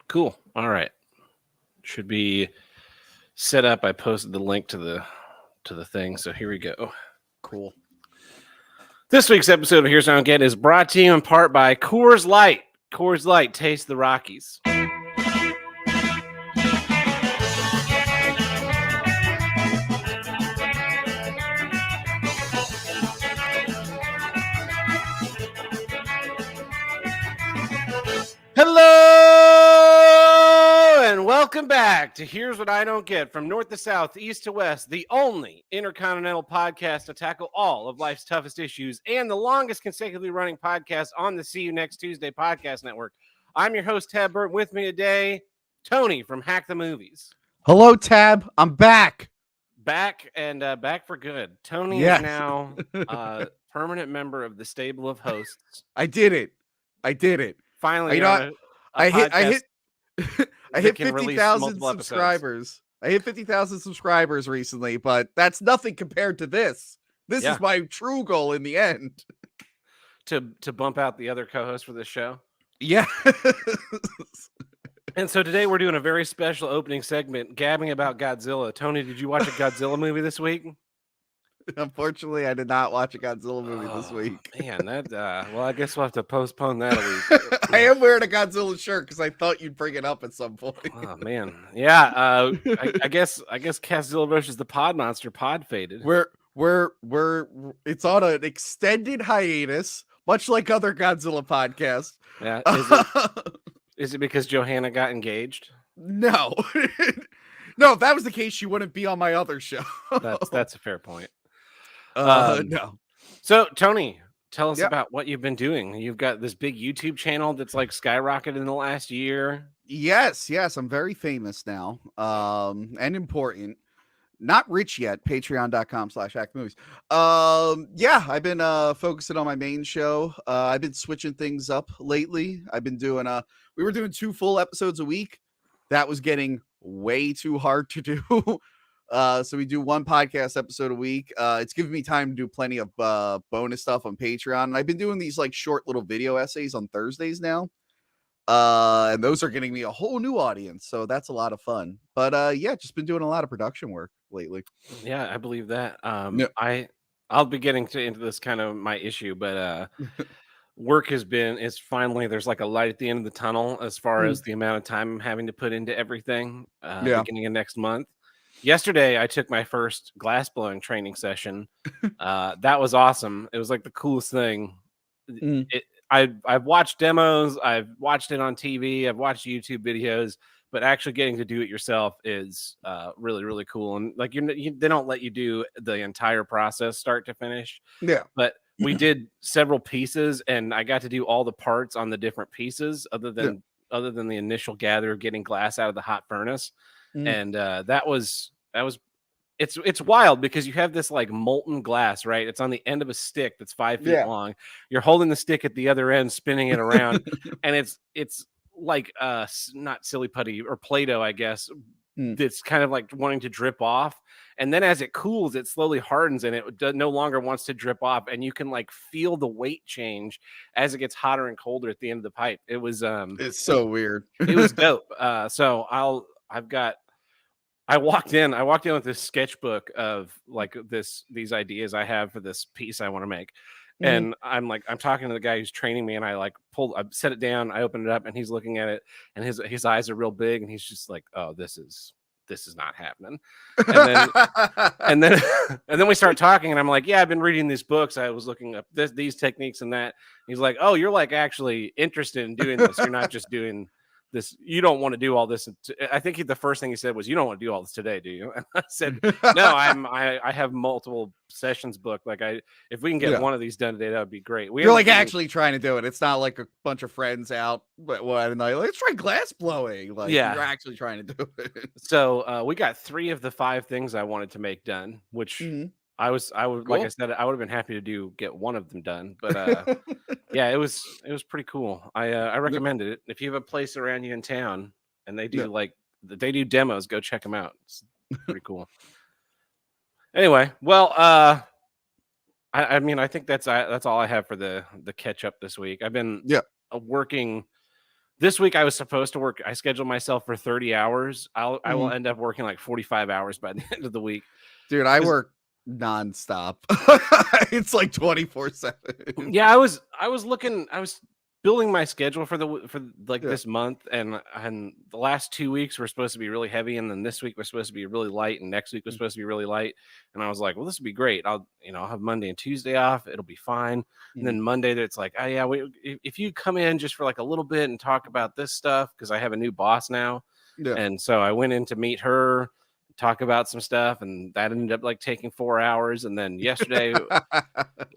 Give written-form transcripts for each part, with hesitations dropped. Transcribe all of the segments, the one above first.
Cool. All right. Should be set up. I posted the link to the thing. So here we go. Cool. This week's episode of Here's What I Don't Get is brought to you in part by Coors Light. Coors Light, taste the Rockies. Hello and welcome back to Here's What I Don't Get, from north to south, east to west, the only intercontinental podcast to tackle all of life's toughest issues and the longest consecutively running podcast on the See You Next Tuesday podcast network. I'm your host, Tab Burt. With me today, Tony from Hack the Movies. Hello, Tab. I'm back. Back for good. Tony is now a permanent member of the stable of hosts. I did it. Finally, I hit 50,000 subscribers. I hit 50,000 subscribers recently, but that's nothing compared to this. This is my true goal in the end. To bump out the other co-host for this show. Yeah. And so today we're doing a very special opening segment, gabbing about Godzilla. Tony, did you watch a Godzilla movie this week? Unfortunately, I did not watch a Godzilla movie this week. Man, that well, I guess we'll have to postpone that a week. I am wearing a Godzilla shirt because I thought you'd bring it up at some point. Oh man, yeah. I guess Godzilla versus the Pod Monster pod faded. It's on an extended hiatus, much like other Godzilla podcasts. Yeah. Is it because Johanna got engaged? No. No, if that was the case, she wouldn't be on my other show. That's a fair point. No. So, Tony, tell us about what you've been doing. You've got this big YouTube channel that's like skyrocketed in the last year. Yes. I'm very famous now, and important. Not rich yet. Patreon.com/hackmovies. I've been focusing on my main show. I've been switching things up lately. I've been doing we were doing 2 full episodes a week. That was getting way too hard to do. So we do 1 podcast episode a week. It's giving me time to do plenty of bonus stuff on Patreon. And I've been doing these like short little video essays on Thursdays now. And those are getting me a whole new audience. So that's a lot of fun. But just been doing a lot of production work lately. Yeah, I believe that. I'll be getting into this kind of my issue, but work is finally, there's like a light at the end of the tunnel as far as the amount of time I'm having to put into everything beginning of next month. Yesterday, I took my first glass blowing training session. That was awesome. It was like the coolest thing. I've watched demos. I've watched it on TV. I've watched YouTube videos, but actually getting to do it yourself is really, really cool. And like they don't let you do the entire process start to finish. Yeah. But we did several pieces, and I got to do all the parts on the different pieces, other than the initial gather of getting glass out of the hot furnace. And that was it's wild because you have this like molten glass, right? It's on the end of a stick that's 5 feet long. You're holding the stick at the other end, spinning it around, and it's like not silly putty or Play-Doh, I guess. That's kind of like wanting to drip off, and then as it cools, it slowly hardens, and it no longer wants to drip off, and you can like feel the weight change as it gets hotter and colder at the end of the pipe. It was it's so weird. It was dope. So I walked in with this sketchbook of like these ideas I have for this piece I want to make. And I'm talking to the guy who's training me, and I set it down, I open it up, and he's looking at it, and his eyes are real big, and he's just like, oh, this is not happening. And then we start talking, and I'm like, yeah, I've been reading these books. I was looking up these techniques and that. He's like, oh, you're like actually interested in doing this. You're not just doing this. You don't want to do all this. I think the first thing he said was, "You don't want to do all this today, do you?" And I said, "No, I have multiple sessions booked. Like if we can get one of these done today, that would be great." You're like actually trying to do it. It's not like a bunch of friends out, but one night, let's try glass blowing. Like you're actually trying to do it. So we got 3 of the 5 things I wanted to make done, which I would cool. Like I said, I would have been happy to get one of them done, but yeah, it was pretty cool. I recommended it. If you have a place around you in town and they do they do demos, go check them out. It's pretty cool. Anyway, well, I mean, I think that's all I have for the catch up this week. I've been working. This week I was supposed to work. I scheduled myself for 30 hours. I will end up working like 45 hours by the end of the week. Dude, I work nonstop. It's like 24/7. Yeah, I was building my schedule for this month, and the last 2 weeks were supposed to be really heavy, and then this week was supposed to be really light, and next week was supposed to be really light. And I was like, well, this would be great. I'll have Monday and Tuesday off. It'll be fine. And then Monday, it's like, oh yeah, if you come in just for like a little bit and talk about this stuff, because I have a new boss now. Yeah. And so I went in to meet her, talk about some stuff, and that ended up like taking 4 hours. And then yesterday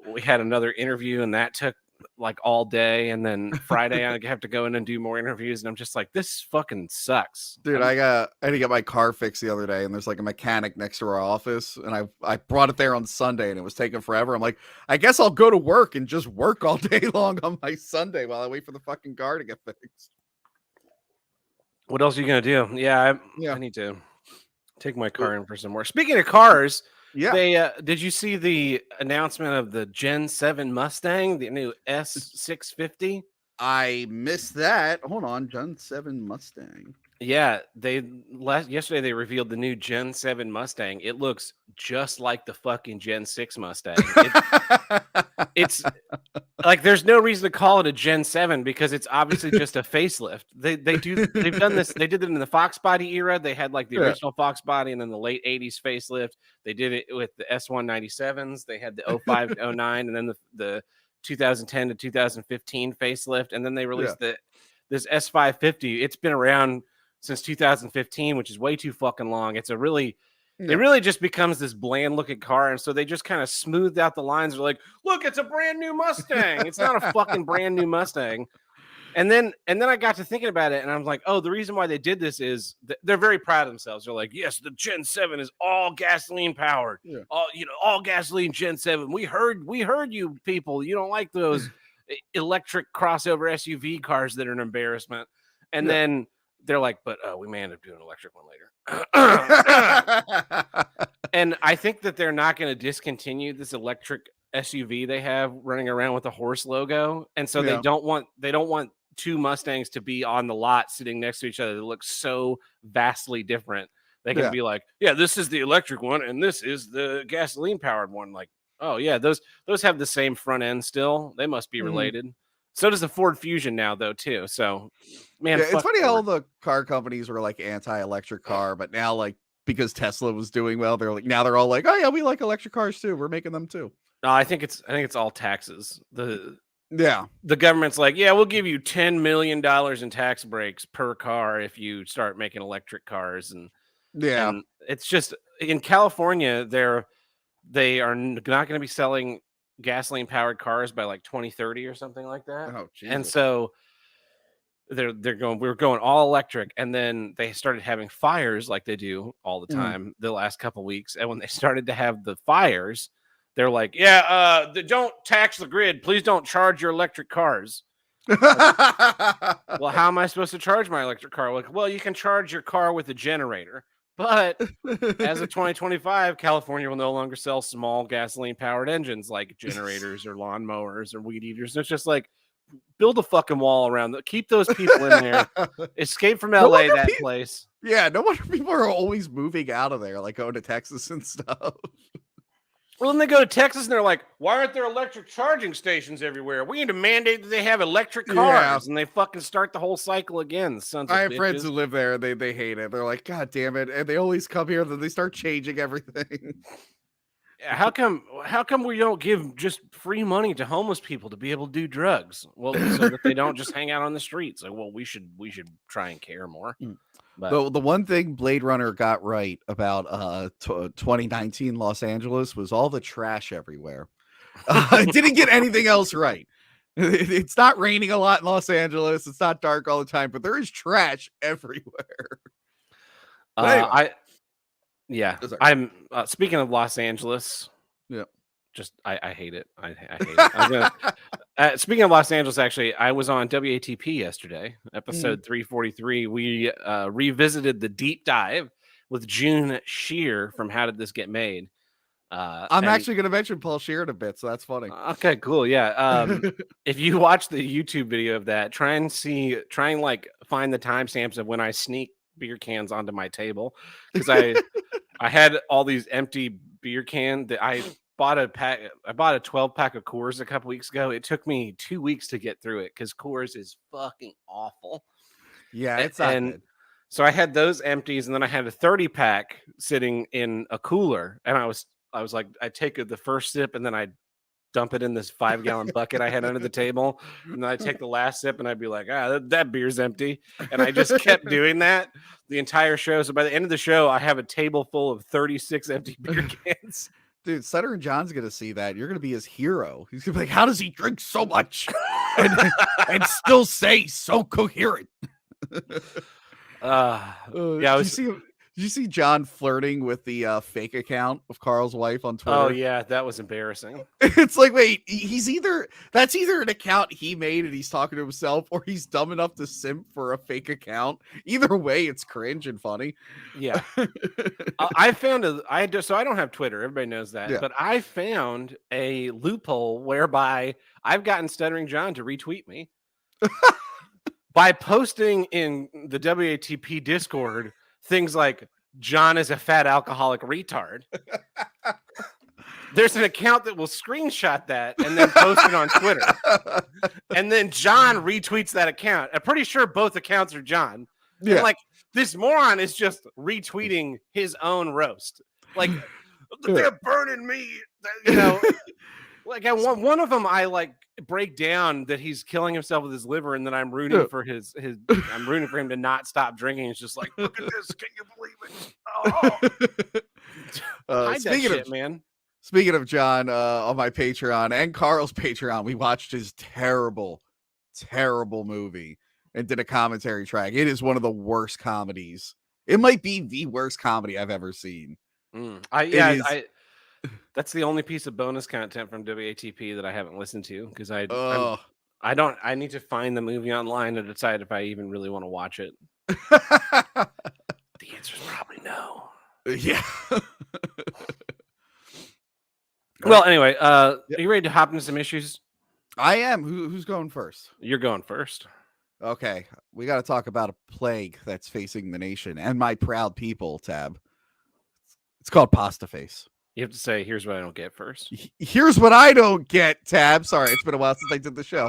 we had another interview, and that took like all day. And then Friday I have to go in and do more interviews, and I'm just like, this fucking sucks, dude. I had to get my car fixed the other day, and there's like a mechanic next to our office, and I brought it there on Sunday, and it was taking forever. I'm like, I guess I'll go to work and just work all day long on my Sunday while I wait for the fucking car to get fixed. What else are you gonna do? I need to take my car in for some more. Speaking of cars, they did you see the announcement of the Gen 7 Mustang, the new S650? I missed that. Hold on, Gen 7 Mustang. Yeah, yesterday they revealed the new Gen 7 Mustang. It looks just like the fucking Gen 6 Mustang. It's like there's no reason to call it a Gen 7 because it's obviously just a facelift. They've done this. They did it in the Fox body era. They had like the original Fox body, and then the late 80s facelift. They did it with the S197s. They had the 05 to 09, and then the 2010 to 2015 facelift, and then they released this S550. It's been around since 2015, which is way too fucking long. It's it really just becomes this bland looking car. And so they just kind of smoothed out the lines. They're like, look, it's a brand new Mustang. It's not a fucking brand new Mustang. And then I got to thinking about it, and I'm like, oh, the reason why they did this is they're very proud of themselves. They're like, yes, the Gen 7 is all gasoline powered. Yeah. All gasoline Gen 7. We heard you people. You don't like those electric crossover SUV cars that are an embarrassment. And then they're like, but we may end up doing an electric one later. And I think that they're not going to discontinue this electric SUV they have running around with a horse logo. And so they don't want 2 Mustangs to be on the lot sitting next to each other that look so vastly different. They can be like, yeah, this is the electric one and this is the gasoline powered one. Like, oh yeah, those have the same front end still. They must be related. So does the Ford Fusion now, though, too. So, man, it's funny how all the car companies were like anti-electric car, but now, like, because Tesla was doing well, they're all like, oh yeah, we like electric cars too. We're making them too. No, I think it's all taxes. The government's like, yeah, we'll give you $10 million in tax breaks per car if you start making electric cars, and it's just in California they are not going to be selling gasoline powered cars by like 2030 or something like that. Oh, Jesus. And so we're going all electric, and then they started having fires like they do all the time the last couple weeks. And when they started to have the fires, they're like, don't tax the grid, please don't charge your electric cars. Well, how am I supposed to charge my electric car? Like, well, you can charge your car with a generator. But as of 2025, California will no longer sell small gasoline-powered engines like generators or lawnmowers or weed eaters. It's just like, build a fucking wall around them. Keep those people in there. Escape from LA, place. Yeah, no wonder people are always moving out of there, like going to Texas and stuff. Well, then they go to Texas and they're like, why aren't there electric charging stations everywhere? We need to mandate that they have electric cars. Yeah. And they fucking start the whole cycle again. I have friends who live there. They hate it. They're like, God damn it. And they always come here. Then they start changing everything. How come we don't give just free money to homeless people to be able to do drugs? Well, so that they don't just hang out on the streets. Like, well, we should try and care more. But The one thing Blade Runner got right about 2019 Los Angeles was all the trash everywhere. It didn't get anything else right. It's not raining a lot in Los Angeles. It's not dark all the time, but there is trash everywhere. anyway. Sorry. I'm speaking of Los Angeles. Yeah. Just I hate it. I hate it. Speaking of Los Angeles, actually, I was on WATP yesterday, episode 343. We revisited the deep dive with June Shear from How Did This Get Made? I'm actually going to mention Paul Shear in a bit, so that's funny. Okay, cool. Yeah. If you watch the YouTube video of that, try and like find the timestamps of when I sneak beer cans onto my table, because I had all these empty beer cans that I bought a 12-pack of Coors a couple weeks ago. It took me 2 weeks to get through it because Coors is fucking awful. Yeah, it's not good. So I had those empties, and then I had a 30-pack sitting in a cooler, and I was like, I take the first sip, and then I dump it in this 5-gallon bucket I had under the table, and then I take the last sip, and I'd be like, that beer's empty, and I just kept doing that the entire show. So by the end of the show, I have a table full of 36 empty beer cans. Dude, Sutter and John's gonna see that. You're gonna be his hero. He's gonna be like, how does he drink so much and still say so coherent? Yeah, did you see John flirting with the fake account of Carl's wife on Twitter? Oh yeah, that was embarrassing. It's like, wait, that's either an account he made and he's talking to himself, or he's dumb enough to simp for a fake account. Either way, it's cringe and funny. Yeah. I found so I don't have Twitter. Everybody knows that. Yeah. But I found a loophole whereby I've gotten Stuttering John to retweet me by posting in the WATP Discord things like, John is a fat alcoholic retard. There's an account that will screenshot that and then post it on Twitter. And then John retweets that account. I'm pretty sure both accounts are John. Yeah. And like, this moron is just retweeting his own roast. Like, they're burning me. You know, like one of them, I like break down that he's killing himself with his liver, and then I'm rooting for I'm rooting for him to not stop drinking. It's just like, look at this, can you believe it? Oh. Speaking of John, on my Patreon and Carl's Patreon, we watched his terrible movie and did a commentary track. It is one of the worst comedies. It might be the worst comedy I've ever seen. That's the only piece of bonus content from WATP that I haven't listened to, because I need to find the movie online to decide if I even really want to watch it. The answer is probably no. Yeah. Well, anyway, are you ready to hop into some issues? I am. Who's going first? You're going first. Okay. We got to talk about a plague that's facing the nation and my proud people, Tab. It's called pasta face. You have to say, here's what I don't get first. Here's what I don't get, Tab. Sorry, it's been a while since I did the show.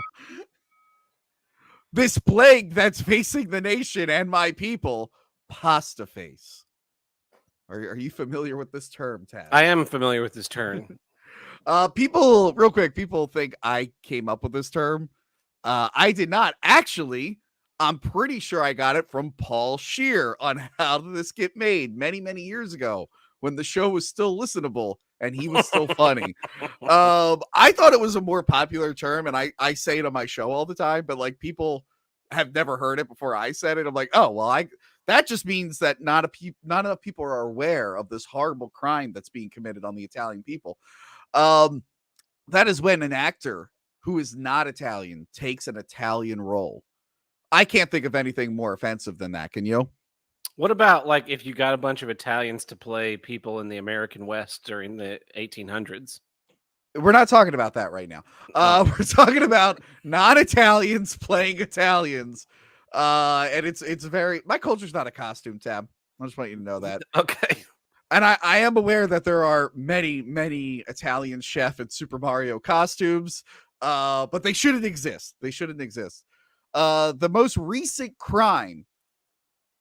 This plague that's facing the nation and my people, pasta face. Are you familiar with this term, Tab? I am familiar with this term. People think I came up with this term. I did not. Actually, I'm pretty sure I got it from Paul Shear on How Did This Get Made many, many years ago, when the show was still listenable and he was still funny. I thought it was a more popular term, and I say it on my show all the time, but like, people have never heard it before I said it. I'm like, oh, well, that just means that not enough people are aware of this horrible crime that's being committed on the Italian people. That is when an actor who is not Italian takes an Italian role. I can't think of anything more offensive than that. Can you? What about like if you got a bunch of Italians to play people in the American West during the 1800s? We're not talking about that right now. We're talking about non-Italians playing Italians. And it's very, my culture's not a costume, Tab. I just want you to know that. Okay. And I am aware that there are many, many Italian chef and Super Mario costumes, but they shouldn't exist. The most recent crime,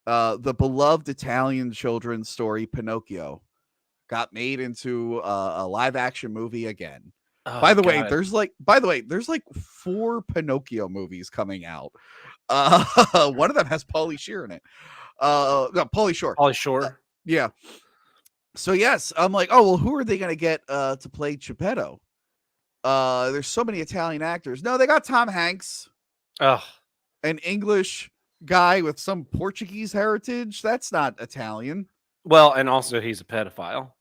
the beloved Italian children's story, Pinocchio, got made into a live action movie again. Oh By the way, god. there's like 4 Pinocchio movies coming out. One of them has Pauly Shear in it. No, Pauly Shore. Pauly Shore. Yeah. So yes, I'm like, oh well, who are they gonna get to play Geppetto? There's so many Italian actors. No, they got Tom Hanks, Oh. an English guy with some Portuguese heritage. That's not Italian. Well, and also he's a pedophile.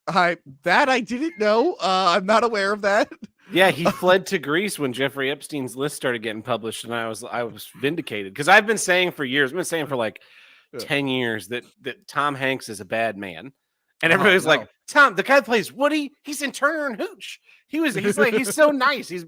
I didn't know. I'm not aware of that. Yeah, he fled to Greece when Jeffrey Epstein's list started getting published, and I was vindicated because I've been saying for years, I've been saying for like 10 years that Tom Hanks is a bad man. And everybody's like, Tom, the guy that plays Woody, he's in Turner and Hooch. He's so nice. He's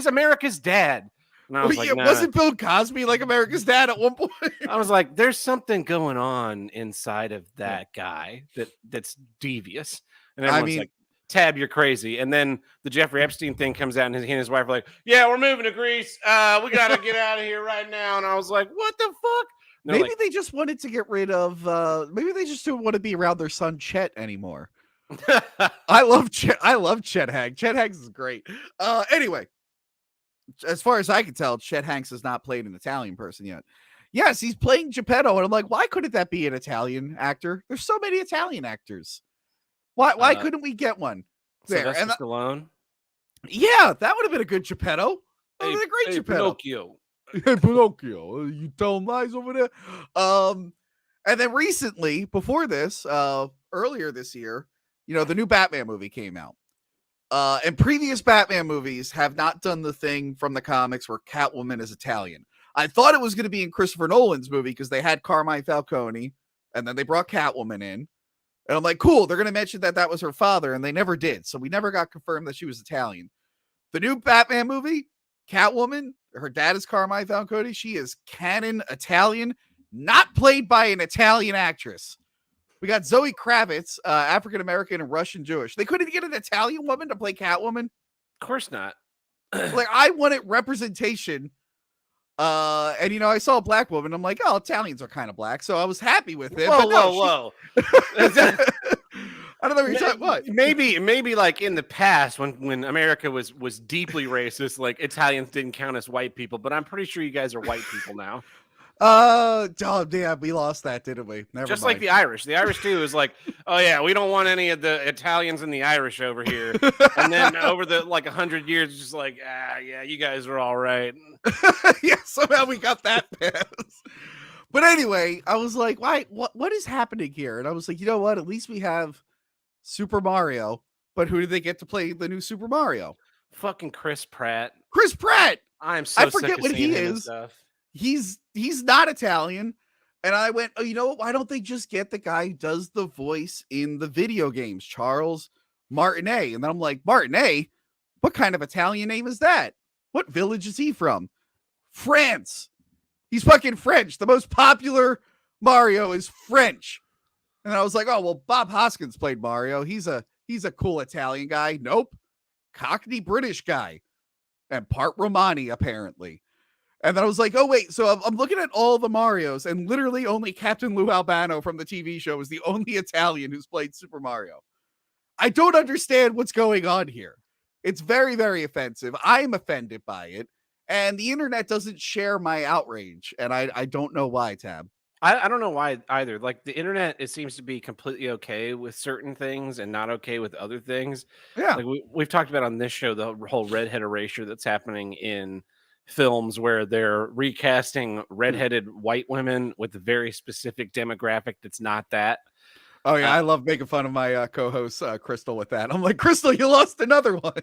America's dad. And I was like, nah. Wasn't Bill Cosby like America's dad at one point? I was like, there's something going on inside of that guy that's devious. And everyone's like, Tab, you're crazy. And then the Jeffrey Epstein thing comes out, and he and his wife are like, yeah, we're moving to Greece. We got to get out of here right now. And I was like, what the fuck? Maybe they just wanted to get rid of, maybe they just don't want to be around their son Chet anymore. I love Chet Hanks. Chet Hanks is great. Anyway, as far as I can tell, Chet Hanks has not played an Italian person yet. Yes, he's playing Geppetto, and I'm like, why couldn't that be an Italian actor? There's so many Italian actors. Why couldn't we get one there? And Stallone? Yeah, that would have been a good Geppetto. That would have been a great Geppetto. Pinocchio. Hey, Pinocchio, you telling lies over there? And then recently, before this, earlier this year, the new Batman movie came out. And previous Batman movies have not done the thing from the comics where Catwoman is Italian. I thought it was going to be in Christopher Nolan's movie because they had Carmine Falcone, and then they brought Catwoman in. And I'm like, cool, they're going to mention that was her father, and they never did. So we never got confirmed that she was Italian. The new Batman movie, Catwoman, her dad is Carmine Falcone. She is canon Italian, not played by an Italian actress. We got Zoe Kravitz, African-American and Russian Jewish. They couldn't get an Italian woman to play Catwoman? Of course not. Like, I wanted representation. And, I saw a black woman. I'm like, oh, Italians are kind of black. So I was happy with it. Whoa. I don't know what you're talking about. Maybe like in the past when America was deeply racist, like Italians didn't count as white people, but I'm pretty sure you guys are white people now. Yeah, we lost that, didn't we? Just like the Irish. The Irish too is like, oh yeah, we don't want any of the Italians and the Irish over here. And then over the 100 years, it's just like, yeah, you guys are all right. Yeah, somehow we got that pass. But anyway, I was like, why? What is happening here? And I was like, you know what? At least we have Super Mario. But who did they get to play the new Super Mario? Fucking Chris Pratt. I forget what he is. He's not Italian. And I went, oh, you know what? Why don't they just get the guy who does the voice in the video games, Charles Martinet? And then I'm like, Martinet? What kind of Italian name is that? What village is he from? France. He's fucking French. The most popular Mario is French. And I was like, oh, well, Bob Hoskins played Mario. He's a cool Italian guy. Nope. Cockney British guy. And part Romani, apparently. And then I was like, oh, wait. So I'm looking at all the Marios, and literally only Captain Lou Albano from the TV show is the only Italian who's played Super Mario. I don't understand what's going on here. It's very, very offensive. I'm offended by it. And the internet doesn't share my outrage. And I don't know why, Tab. I don't know why either. Like the internet, it seems to be completely okay with certain things and not okay with other things. Yeah. Like we've talked about on this show, the whole redhead erasure that's happening in films where they're recasting redheaded white women with a very specific demographic that's not that. Oh yeah, I love making fun of my co-host Crystal with that. I'm like, Crystal, you lost another one.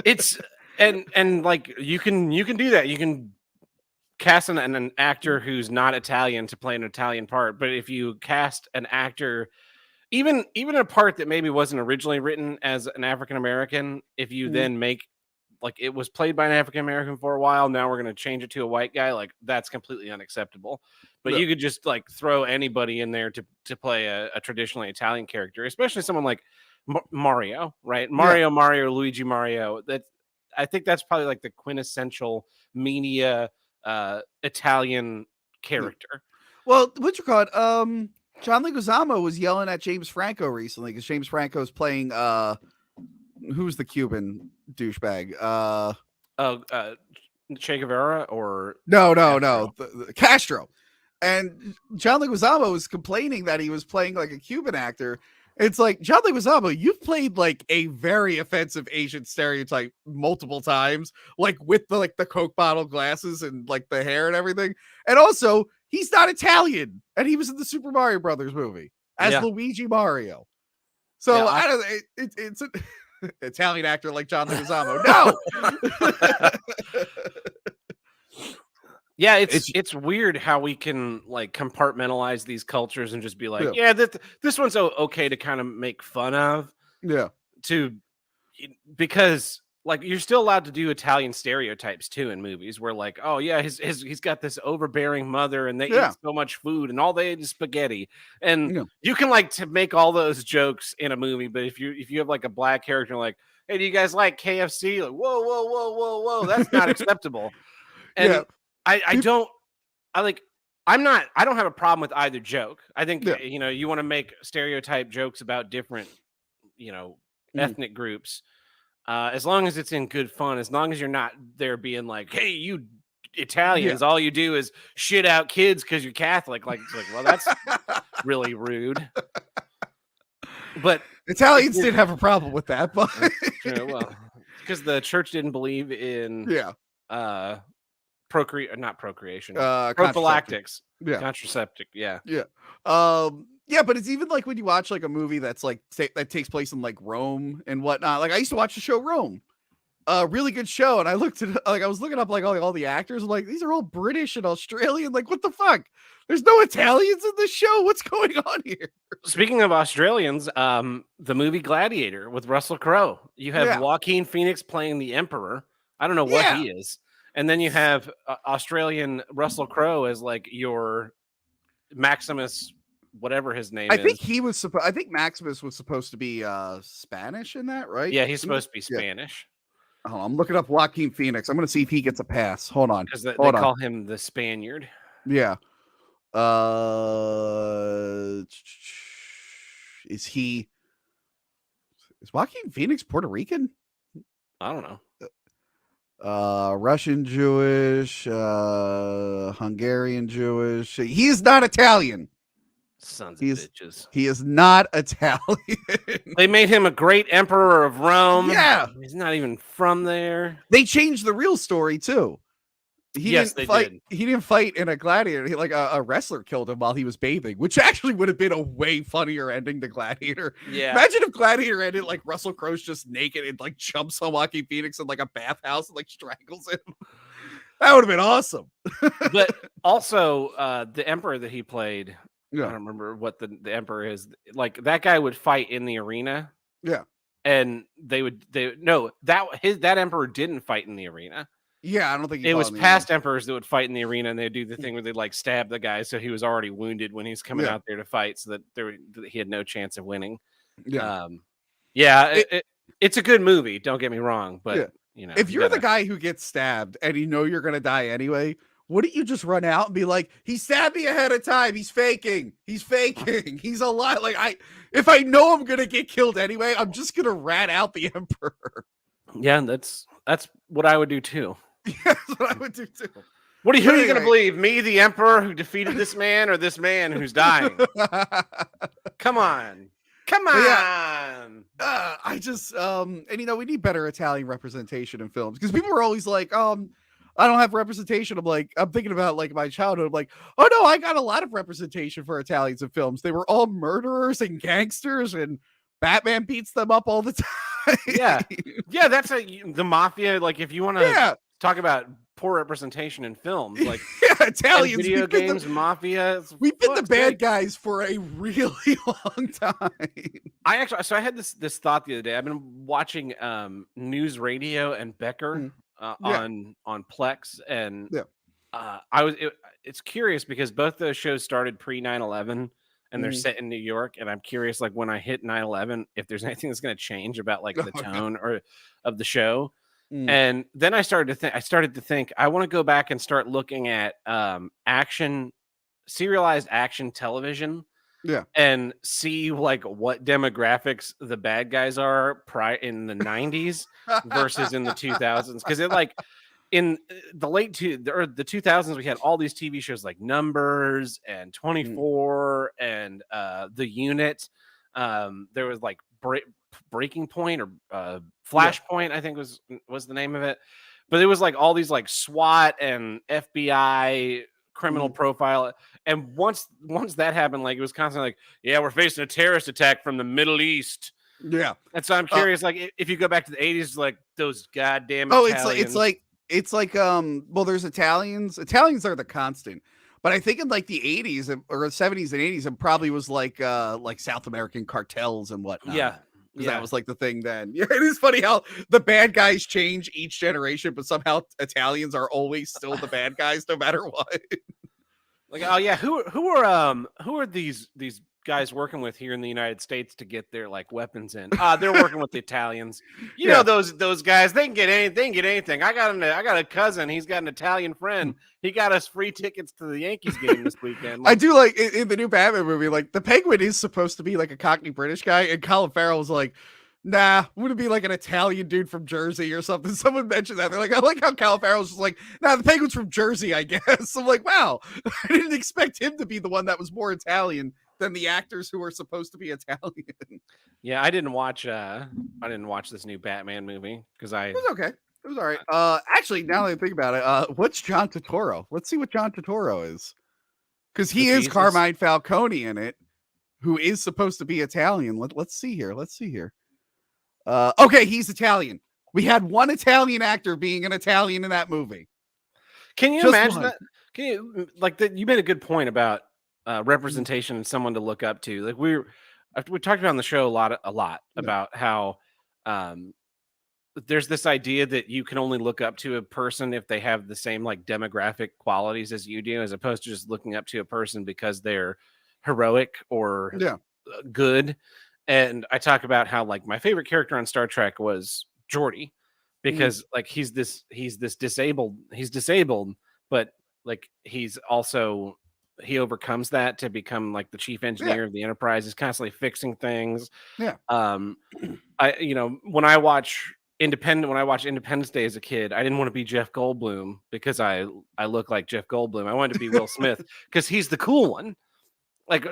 It's and like you can do that. You can cast an actor who's not Italian to play an Italian part, but if you cast an actor, even a part that maybe wasn't originally written as an African American, if you then make like it was played by an African American for a while, now we're going to change it to a white guy, like that's completely unacceptable. But you could just like throw anybody in there to play a traditionally Italian character, especially someone like Mario, right? Mario, Luigi, Mario. That I think that's probably like the quintessential media Italian character. Well, what you call it? John Leguizamo was yelling at James Franco recently because James Franco's playing who's the Cuban douchebag? Che Guevara or No, Castro? the Castro. And John Leguizamo was complaining that he was playing like a Cuban actor. It's like, John Leguizamo, you've played like a very offensive Asian stereotype multiple times, like with the Coke bottle glasses and like the hair and everything. And also, he's not Italian, and he was in the Super Mario Brothers movie as Yeah. Luigi Mario. So Yeah, I don't. It's an Italian actor like John Leguizamo. No. Yeah, it's weird how we can like compartmentalize these cultures and just be like, Yeah. yeah, this one's okay to kind of make fun of, Yeah. because like you're still allowed to do Italian stereotypes too in movies where like, oh yeah, he's got this overbearing mother and they Yeah. eat so much food and all they eat is spaghetti. And Yeah. you can like to make all those jokes in a movie, but if you have like a black character like, hey, do you guys like KFC? Like, whoa, that's not acceptable. And Yeah. I don't have a problem with either joke. I think you want to make stereotype jokes about different, ethnic groups. As long as it's in good fun, as long as you're not there being like, hey, you Italians, all you do is shit out kids because you're Catholic. Like, it's like, well, that's really rude. But Italians did have a problem with that, but well, because the church didn't believe in prophylactics, contraceptive, but it's even like when you watch like a movie that's like that takes place in like Rome and whatnot. Like I used to watch the show Rome, really good show, and I looked at I was looking up like all the actors. I'm like, these are all British and Australian. Like, what the fuck? There's no Italians in this show. What's going on here? Speaking of Australians, the movie Gladiator with Russell Crowe. You have Joaquin Phoenix playing the Emperor. I don't know what he is. And then you have Australian Russell Crowe as like your Maximus, whatever his name is. I think he was I think Maximus was supposed to be Spanish in that, right? Yeah, he's supposed to be Spanish. Oh, I'm looking up Joaquin Phoenix. I'm going to see if he gets a pass. Hold on. Because they call him the Spaniard. Yeah. Is Joaquin Phoenix Puerto Rican? I don't know. Russian Jewish, Hungarian Jewish. He is not Italian. Sons of bitches. He is not Italian. They made him a great emperor of Rome. Yeah. He's not even from there. They changed the real story too. He didn't fight in a gladiator. He, like a wrestler killed him while he was bathing, which actually would have been a way funnier ending to Gladiator. Yeah. Imagine if Gladiator ended like Russell Crowe's just naked and like jumps on Joaquin Phoenix in like a bathhouse and like strangles him. That would have been awesome. But also the emperor that he played, I don't remember what the emperor is. Like that guy would fight in the arena. Yeah. And that emperor didn't fight in the arena. Yeah, I don't think it was past emperors that would fight in the arena, and they'd do the thing where they'd like stab the guy, so he was already wounded when he's coming out there to fight, so that he had no chance of winning. Yeah, it's a good movie. Don't get me wrong, but if you're the guy who gets stabbed and you know you're gonna die anyway, wouldn't you just run out and be like, he stabbed me ahead of time, he's faking, he's a lie. Like if I know I'm gonna get killed anyway, I'm just gonna rat out the emperor. Yeah, that's what I would do too. That's what I would do too. Who are you going to believe? Me, the emperor who defeated this man, or this man who's dying? Come on. I just and we need better Italian representation in films, because people are always like, I don't have representation. I'm thinking about like my childhood. I'm like, oh no, I got a lot of representation for Italians in films. They were all murderers and gangsters, and Batman beats them up all the time. Yeah, that's the mafia. Like, if you want to talk about poor representation in films, like Italians, video games, mafia. We've been the bad guys for a really long time. I had this thought the other day. I've been watching News Radio and Becker on Plex, and it's curious because both those shows started pre 9/11. And they're set in New York, and I'm curious, like when I hit 9/11, if there's anything that's going to change about like the tone or of the show. And then I started to think I want to go back and start looking at serialized action television Yeah. and see like what demographics the bad guys are in the 90s versus in the 2000s, because it like in the the 2000s we had all these TV shows like Numbers and 24 and The Unit. There was like Breaking Point or Flashpoint, I think was the name of it. But it was like all these like SWAT and FBI criminal profile. And once that happened, like it was constantly like, yeah, we're facing a terrorist attack from the Middle East. Yeah. And so I'm curious, like if you go back to the 80s, like those goddamn Italians. Italians. It's like well, there's Italians. Italians are the constant. But I think in like the 80s or 70s and 80s, it probably was like South American cartels and whatnot. Yeah. Because that was like the thing then. Yeah, it is funny how the bad guys change each generation, but somehow Italians are always still the bad guys no matter what. Like, oh yeah, who are these guys working with here in the United States to get their like weapons in? They're working with the Italians. You know those guys, they can get anything. I got a cousin, he's got an Italian friend. He got us free tickets to the Yankees game this weekend. I do like in the new Batman movie, like the Penguin is supposed to be like a Cockney British guy, and Colin Farrell's like, nah, would it be like an Italian dude from Jersey or something? Someone mentioned that. They're like, I like how Colin Farrell's just like, nah, the Penguin's from Jersey, I guess. I'm like, wow, I didn't expect him to be the one that was more Italian than the actors who were supposed to be Italian. Yeah, I didn't watch this new Batman movie because It was okay. It was all right. Actually, now that I think about it, what's John Turturro? Let's see what John Turturro is. Because he is Carmine Falcone in it, who is supposed to be Italian. Let's see here. Okay, he's Italian. We had one Italian actor being an Italian in that movie. Can you imagine that? Can you like that? You made a good point about representation and someone to look up to. Like we talked about on the show a lot about how there's this idea that you can only look up to a person if they have the same like demographic qualities as you do, as opposed to just looking up to a person because they're heroic or good. And I talk about how like my favorite character on Star Trek was Geordi, because like he's disabled, but like he overcomes that to become like the chief engineer of the Enterprise. He's constantly fixing things. When I watch Independence Day as a kid, I didn't want to be Jeff Goldblum because I look like Jeff Goldblum. I wanted to be Will Smith because he's the cool one. Like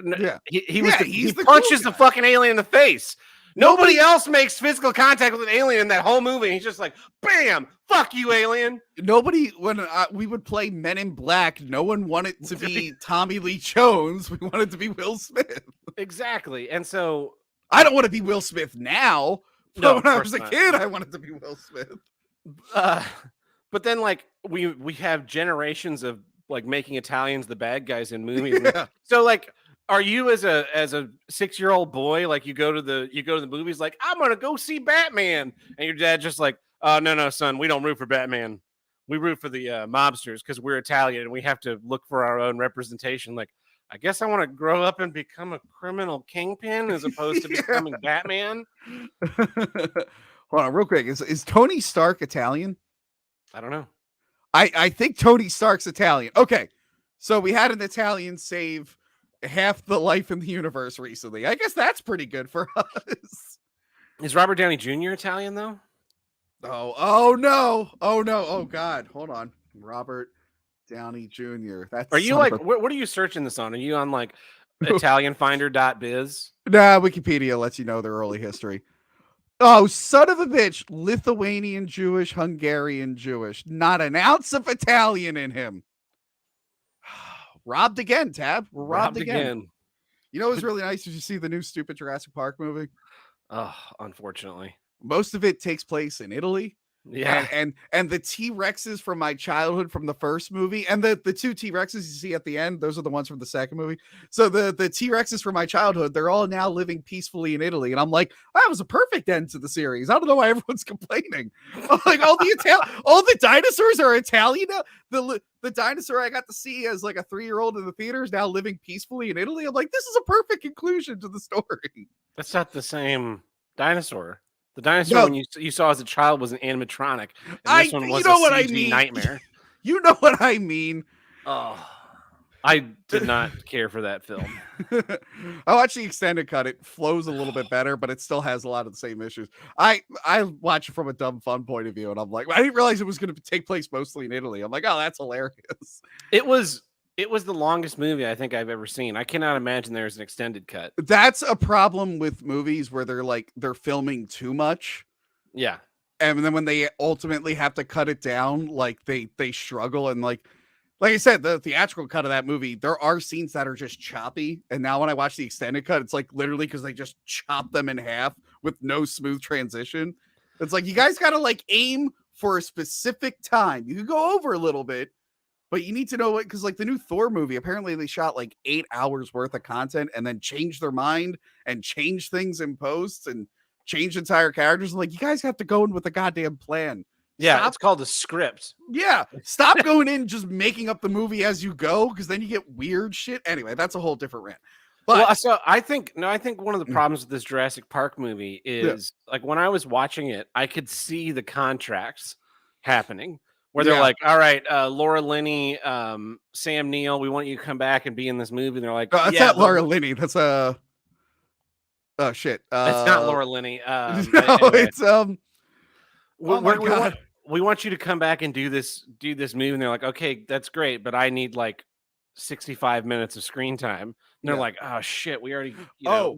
he punches the fucking alien in the face. Nobody else makes physical contact with an alien in that whole movie. He's just like, bam, fuck you, alien. Nobody, when we would play Men in Black, no one wanted to be Tommy Lee Jones. We wanted to be Will Smith. Exactly. And so I don't want to be Will Smith now. No, when I was a kid, I wanted to be Will Smith. But then like we have generations of like making Italians the bad guys in movies. So like, are you as a 6-year-old boy, like you go to the movies like, I'm gonna go see Batman, and your dad just like, oh no son, we don't root for Batman, we root for the mobsters because we're Italian and we have to look for our own representation. Like, I guess I want to grow up and become a criminal kingpin as opposed to becoming Batman. Hold on real quick, is Tony Stark Italian? I don't know. I think Tony Stark's Italian. Okay, so we had an Italian save half the life in the universe recently. I guess that's pretty good for us. Is Robert Downey Jr. Italian though? Oh no. Oh God. Hold on. Robert Downey Jr. Are you like what are you searching this on? Are you on like ItalianFinder.biz? Nah, Wikipedia lets you know their early history. Oh, son of a bitch. Lithuanian Jewish, Hungarian Jewish. Not an ounce of Italian in him. Robbed again, Tab. We're robbed again. You know what's really nice? Did you see the new stupid Jurassic Park movie? Oh, unfortunately. Most of it takes place in Italy. Yeah. And the T-Rexes from my childhood from the first movie, and the two T-Rexes you see at the end, those are the ones from the second movie. So the T-Rexes from my childhood, they're all now living peacefully in Italy. And I'm like, that was a perfect end to the series. I don't know why everyone's complaining. Like all the dinosaurs are Italian now. The dinosaur I got to see as like a 3-year-old in the theater is now living peacefully in Italy. I'm like, this is a perfect conclusion to the story. That's not the same dinosaur. The dinosaur when you saw as a child was an animatronic. And this one was a CG nightmare. You know what I mean. Oh, I did not care for that film. I watched the extended cut. It flows a little bit better, but it still has a lot of the same issues. I watch it from a dumb fun point of view, and I'm like, I didn't realize it was going to take place mostly in Italy. I'm like, oh, that's hilarious. It was the longest movie I think I've ever seen. I cannot imagine there's an extended cut. That's a problem with movies where they're filming too much. Yeah. And then when they ultimately have to cut it down, like they struggle. And like I said, the theatrical cut of that movie, there are scenes that are just choppy. And now when I watch the extended cut, it's like literally because they just chop them in half with no smooth transition. It's like you guys got to like aim for a specific time. You can go over a little bit, but you need to know it because like the new Thor movie, apparently they shot like 8 hours worth of content and then changed their mind and changed things in post and change entire characters. Like, you guys have to go in with a goddamn plan. Yeah, it's called a script. Yeah, stop going in just making up the movie as you go, because then you get weird shit. Anyway, that's a whole different rant. But well, so I think one of the problems with this Jurassic Park movie is like when I was watching it, I could see the contracts happening where they're like, all right, Laura Linney, Sam Neill, we want you to come back and be in this movie. And they're like, that's not Laura Linney. That's oh shit. It's not Laura Linney. No, anyway. it's we want you to come back and do this movie. And they're like, okay, that's great, but I need like 65 minutes of screen time. And they're like, oh shit, we already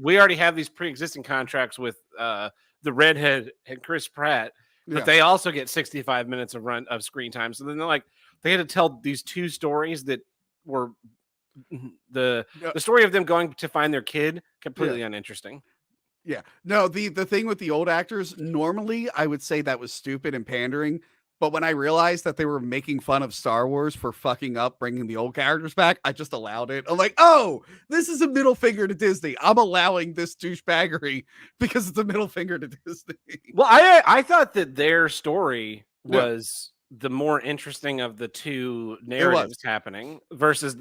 we already have these pre-existing contracts with the redhead and Chris Pratt, but they also get 65 minutes of screen time. So then they're like, they had to tell these two stories that were the story of them going to find their kid completely uninteresting. Yeah. No, the thing with the old actors, normally I would say that was stupid and pandering. But when I realized that they were making fun of Star Wars for fucking up bringing the old characters back, I just allowed it. I'm like, oh, this is a middle finger to Disney. I'm allowing this douchebaggery because it's a middle finger to Disney. Well, I thought that their story was the more interesting of the two narratives happening versus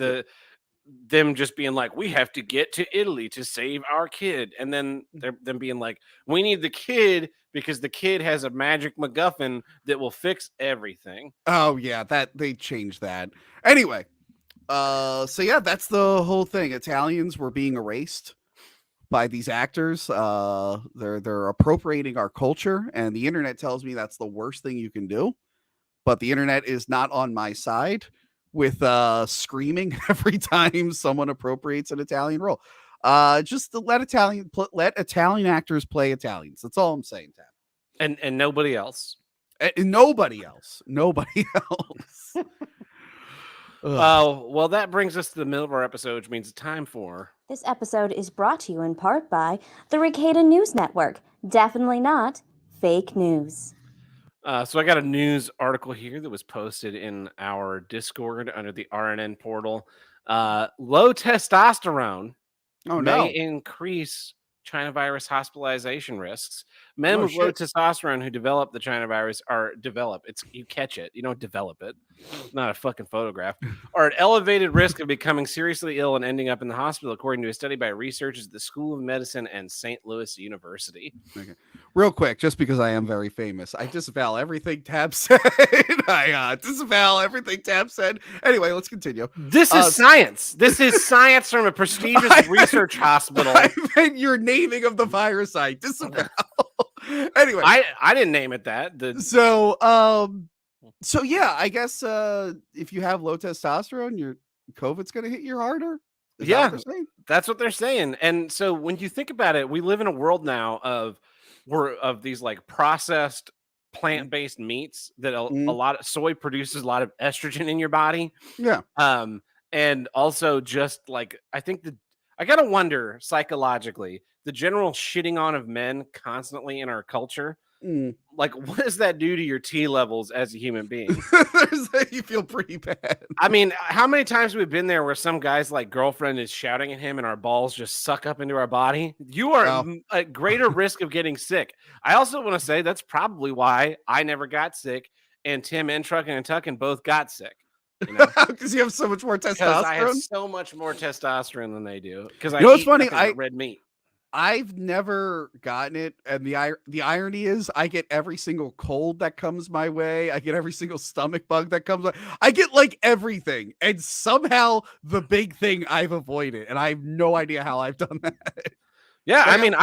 them just being like, we have to get to Italy to save our kid, and then them being like, we need the kid because the kid has a magic MacGuffin that will fix everything. Oh yeah, that they changed that anyway. So yeah, that's the whole thing. Italians were being erased by these actors. They're appropriating our culture, and the internet tells me that's the worst thing you can do. But the internet is not on my side with screaming every time someone appropriates an Italian role. Just to let Italian actors play Italians. That's all I'm saying, Tab. And nobody else. And nobody else. Nobody else. Oh, well, that brings us to the middle of our episode, which means it's time for... This episode is brought to you in part by the Ricada News Network. Definitely not fake news. So I got a news article here that was posted in our Discord under the RNN portal. Low testosterone may increase China virus hospitalization risks. Men with low testosterone who develop the China virus you catch it, you don't develop it, not a fucking photograph, are at elevated risk of becoming seriously ill and ending up in the hospital, according to a study by researchers at the School of Medicine and St. Louis University. Okay. Real quick, just because I am very famous, I disavow everything Tab said. I disavow everything Tab said. Anyway, let's continue. This is science. This is science from a prestigious research hospital. I meant your naming of the virus. I disavow. Anyway, I didn't name it that. So yeah, I guess if you have low testosterone, your COVID's going to hit you harder. Is that what that's what they're saying. And so when you think about it, we live in a world now of these like processed plant-based meats that a lot of soy produces a lot of estrogen in your body. Yeah. And also just like, I think I gotta wonder psychologically, the general shitting on of men constantly in our culture. Like, what does that do to your T levels as a human being? You feel pretty bad. I mean, how many times have we been there where some guy's like girlfriend is shouting at him and our balls just suck up into our body? You are at greater risk of getting sick. I also want to say that's probably why I never got sick, and Tim and Truckin' and Tuckin' both got sick. You know, because you have so much more testosterone. Because I have so much more testosterone than they do. Because it's funny. Red meat. I've never gotten it, and the irony is, I get every single cold that comes my way. I get every single stomach bug that comes. I get like everything, and somehow the big thing I've avoided, and I have no idea how I've done that. Yeah, I Like, mean,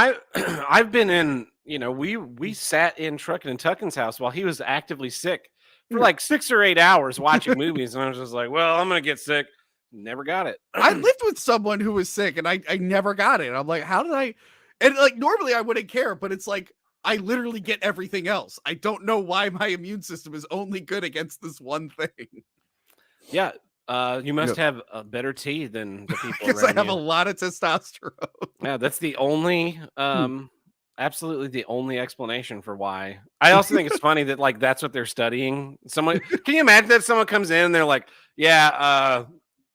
I've been in. We sat in Truckin' and Tuckin's house while he was actively sick for like 6 or 8 hours watching movies, and I was just like, well, I'm gonna get sick. Never got it. I lived with someone who was sick, and I never got it. I'm like, how did I? And like normally I wouldn't care, but it's like I literally get everything else. I don't know why my immune system is only good against this one thing. Yeah, you must have a better tea than the people Because around I have you. a lot of testosterone. Yeah, that's the only, absolutely the only explanation for why. I also think it's funny that like that's what they're studying. Someone, can you imagine that someone comes in and they're like, "Yeah,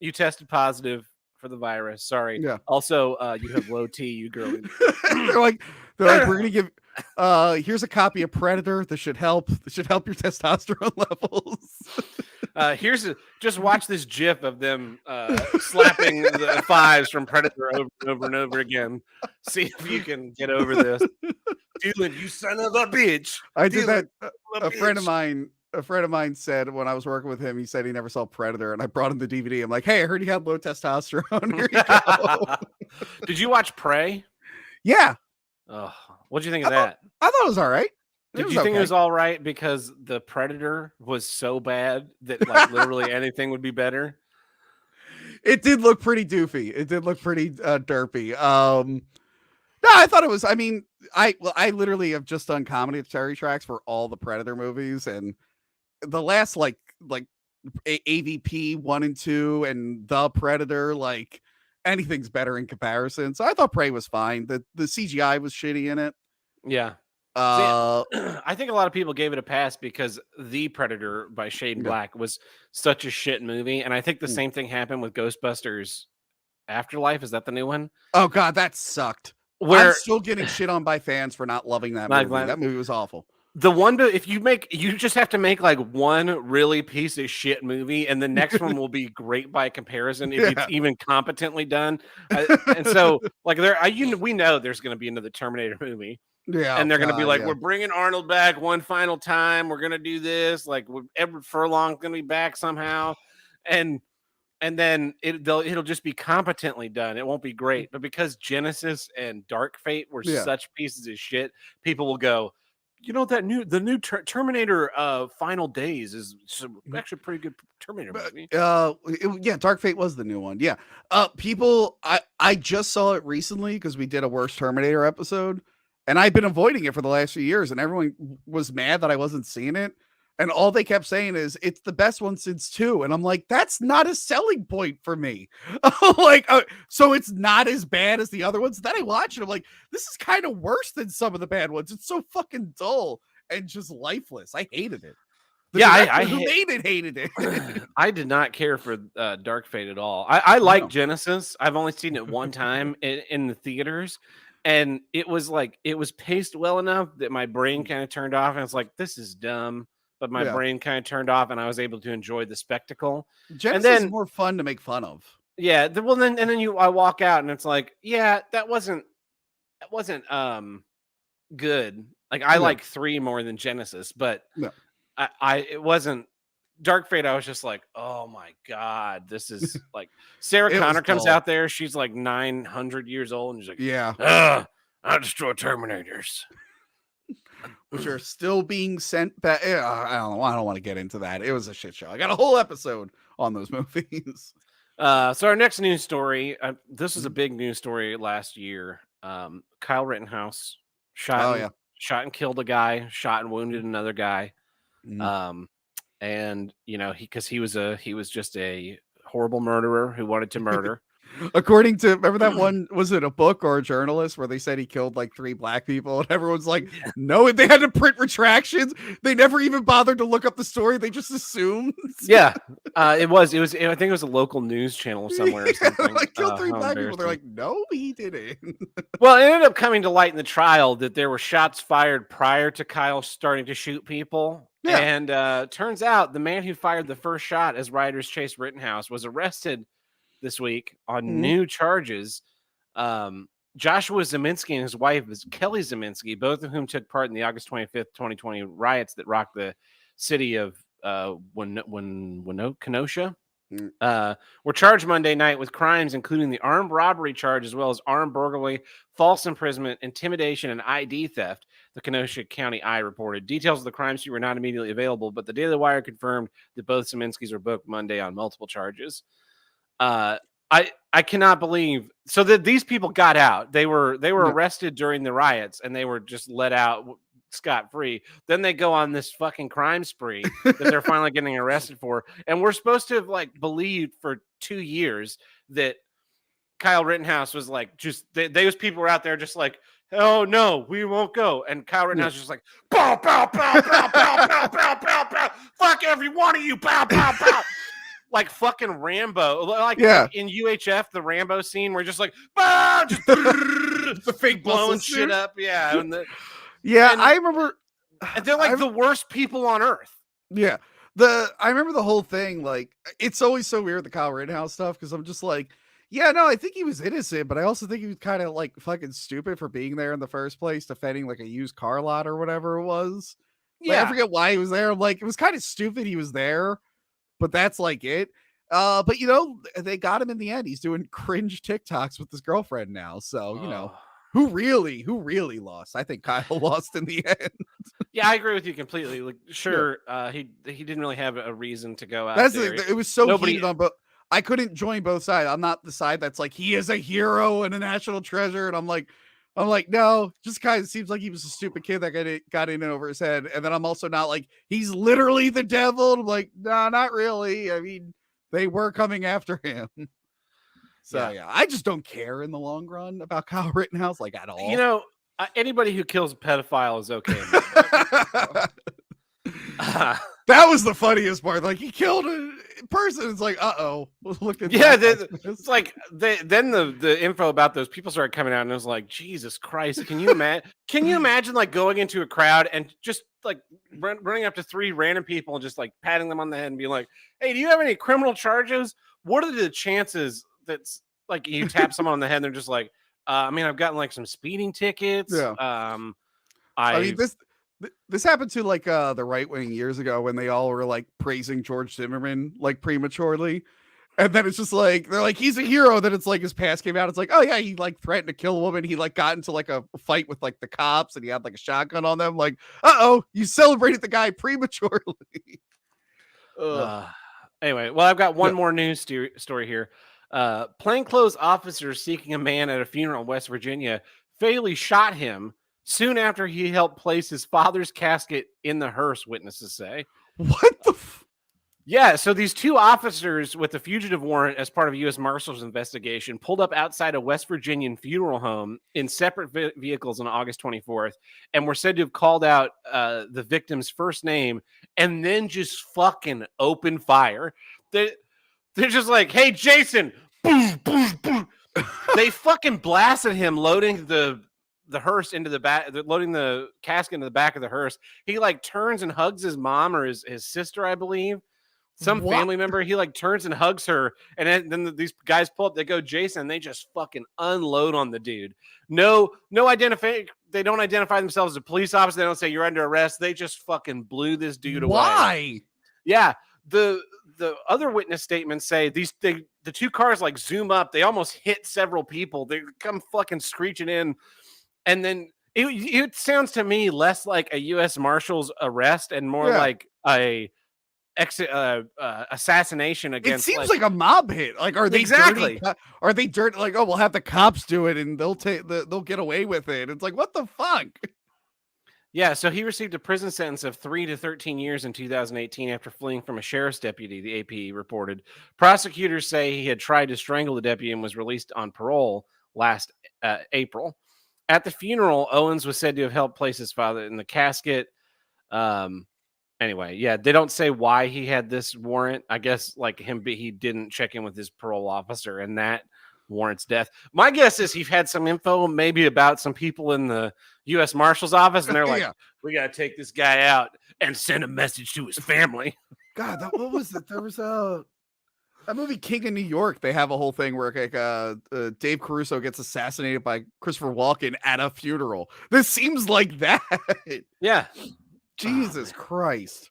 you tested positive for the virus. Sorry. Yeah. Also, you have low T, you girly." they're like, we're gonna give. Here's a copy of Predator. This should help. This should help your testosterone levels. Just watch this GIF of them slapping the fives from Predator over and over and over again. See if you can get over this. Dylan, you son of a bitch. I did that. A friend of mine said when I was working with him, he said he never saw Predator, and I brought him the DVD. I'm like, hey, I heard you had low testosterone. Here you go. Did you watch Prey? Yeah. Oh, what'd you think of that? I thought it was all right. Did you think it was all right because the Predator was so bad that like literally anything would be better? It did look pretty doofy. It did look pretty derpy. No, I thought it was. I mean, I literally have just done commentary tracks for all the Predator movies, and the last like AVP 1 and 2 and the Predator, like anything's better in comparison. So I thought Prey was fine. The CGI was shitty in it. Yeah. See, I think a lot of people gave it a pass because The Predator by Shane Black was such a shit movie, and I think the same thing happened with Ghostbusters Afterlife. Is that the new one? Oh god, that sucked. I'm still getting shit on by fans for not loving that movie. That movie was awful. The one, if you just have to make like one really piece of shit movie, and the next one will be great by comparison if it's even competently done. And so, like, we know there's going to be another Terminator movie. Yeah, and they're going to be like, we're bringing Arnold back one final time. We're going to do this. Like, Edward Furlong's going to be back somehow, and then it'll just be competently done. It won't be great, but because Genesis and Dark Fate were such pieces of shit, people will go, you know, the new Terminator Final Days is actually a pretty good Terminator movie. Dark Fate was the new one. Yeah. People, I just saw it recently because we did a Worst Terminator episode, and I've been avoiding it for the last few years, and everyone was mad that I wasn't seeing it. And all they kept saying is it's the best one since 2. And I'm like, that's not a selling point for me. So it's not as bad as the other ones. Then I watch it. I'm like, this is kind of worse than some of the bad ones. It's so fucking dull and just lifeless. I hated it. I hated it. I did not care for Dark Fate at all. I like Genesis. I've only seen it one time in the theaters. And it was paced well enough that my brain kind of turned off. And it's like, this is dumb. But my brain kind of turned off, and I was able to enjoy the spectacle. Genesis is more fun to make fun of. Yeah. I walk out, and it's like, yeah, that wasn't good. Like I like 3 more than Genesis, but it wasn't. Dark Fate, I was just like, oh my god, this is like Sarah Connor comes out there. She's like 900 years old, and she's like, I destroy Terminators. Which are still being sent back. I don't want to get into that. It was a shit show. I got a whole episode on those movies. So our next news story. This was a big news story last year. Kyle Rittenhouse shot and killed a guy. Shot and wounded another guy. And you know he was just a horrible murderer who wanted to murder. According to, remember that one, was it a book or a journalist where they said he killed like 3 black people, and everyone's like, no, they had to print retractions. They never even bothered to look up the story. They just assumed. Yeah. It was, I think it was a local news channel somewhere or something. Like killed 3 black people. They're like, no, he didn't. Well, it ended up coming to light in the trial that there were shots fired prior to Kyle starting to shoot people. Yeah. And turns out the man who fired the first shot as rioters chased Rittenhouse was arrested this week on new charges. Joshua Zeminski and his wife is Kelly Zeminski, both of whom took part in the August 25th, 2020 riots that rocked the city of Kenosha. Were charged Monday night with crimes including the armed robbery charge as well as armed burglary, false imprisonment, intimidation, and ID theft, the Kenosha County Eye reported. Details of the crime scene were not immediately available, but the Daily Wire confirmed that both Zeminskis were booked Monday on multiple charges. I cannot believe so that these people got out. They were arrested during the riots and they were just let out scot-free. Then they go on this fucking crime spree that they're finally getting arrested for. And we're supposed to have like believed for 2 years that Kyle Rittenhouse was like just those people were out there just like, oh no, we won't go. And Kyle Rittenhouse was just like, bow, bow, bow, bow, bow, bow, bow, bow, bow. Fuck every one of you, bow, bow, bow. Like fucking Rambo, like in UHF, the Rambo scene where just like, bah! Just the fake blowing shit up, and I remember, and they're like the worst people on earth. Yeah, I remember the whole thing. Like, it's always so weird the Kyle Rittenhouse stuff because I'm just like, yeah, no, I think he was innocent, but I also think he was kind of like fucking stupid for being there in the first place, defending like a used car lot or whatever it was. Like, I forget why he was there. Like, it was kind of stupid he was there. But that's like it. But you know, they got him in the end. He's doing cringe TikToks with his girlfriend now. So, you know, who really lost? I think Kyle lost in the end. Yeah, I agree with you completely. Like, sure, he didn't really have a reason to go out there. It was so heated on, but I couldn't join both sides. I'm not the side that's like he is a hero and a national treasure, and I'm like, no, just kind of seems like he was a stupid kid that got in over his head. And then I'm also not like, he's literally the devil. I'm like, no, not really. I mean, they were coming after him. So, yeah, I just don't care in the long run about Kyle Rittenhouse, like, at all. You know, anybody who kills a pedophile is okay. That was the funniest part. Like, he killed a person. It's like, look at it's like then the info about those people started coming out, and it was like, Jesus Christ, can you imagine? Can you imagine like going into a crowd and just like running up to 3 random people and just like patting them on the head and being like, hey, do you have any criminal charges? What are the chances that's like you tap someone on the head and they're just like, I mean, I've gotten like some speeding tickets. Yeah. I mean, this happened to like the right wing years ago when they all were like praising George Zimmerman like prematurely, and then it's just like they're like he's a hero. Then it's like his past came out. It's like, oh yeah, he like threatened to kill a woman. He like got into like a fight with like the cops and he had like a shotgun on them. Like, you celebrated the guy prematurely. Anyway, well, I've got one more news story here. Plainclothes officers seeking a man at a funeral in West Virginia fatally shot him soon after he helped place his father's casket in the hearse, witnesses say. What the Yeah, so these 2 officers with a fugitive warrant as part of a U.S. Marshals investigation pulled up outside a West Virginian funeral home in separate vehicles on August 24th and were said to have called out the victim's first name and then just fucking open fire. They're just like, hey, Jason. Boom, boom, boom. They fucking blasted him loading the hearse into the back, loading the casket into the back of the hearse. He like turns and hugs his mom or his sister, I believe. Some family member, he like turns and hugs her, and then these guys pull up. They go, Jason. They just fucking unload on the dude. No identify. They don't identify themselves as a police officer. They don't say you're under arrest. They just fucking blew this dude away. Why? Yeah. The other witness statements say the 2 cars like zoom up. They almost hit several people. They come fucking screeching in, and then it sounds to me less like a U.S. Marshal's arrest and more like a assassination against. It seems like a mob hit. Like, are they exactly? Dirty? Are they dirty? Like, we'll have the cops do it and they'll get away with it. It's like, what the fuck? Yeah, so he received a prison sentence of 3 to 13 years in 2018 after fleeing from a sheriff's deputy, the AP reported. Prosecutors say he had tried to strangle the deputy and was released on parole last April. At the funeral, Owens was said to have helped place his father in the casket. Anyway, yeah, they don't say why he had this warrant. I guess like he didn't check in with his parole officer and that warrants death. My guess is he had some info maybe about some people in the U.S. Marshal's office, and they're like, we got to take this guy out and send a message to his family. God, what was it? There was That movie King of New York, they have a whole thing where like Dave Caruso gets assassinated by Christopher Walken at a funeral. This seems like that. Yeah. Jesus Christ.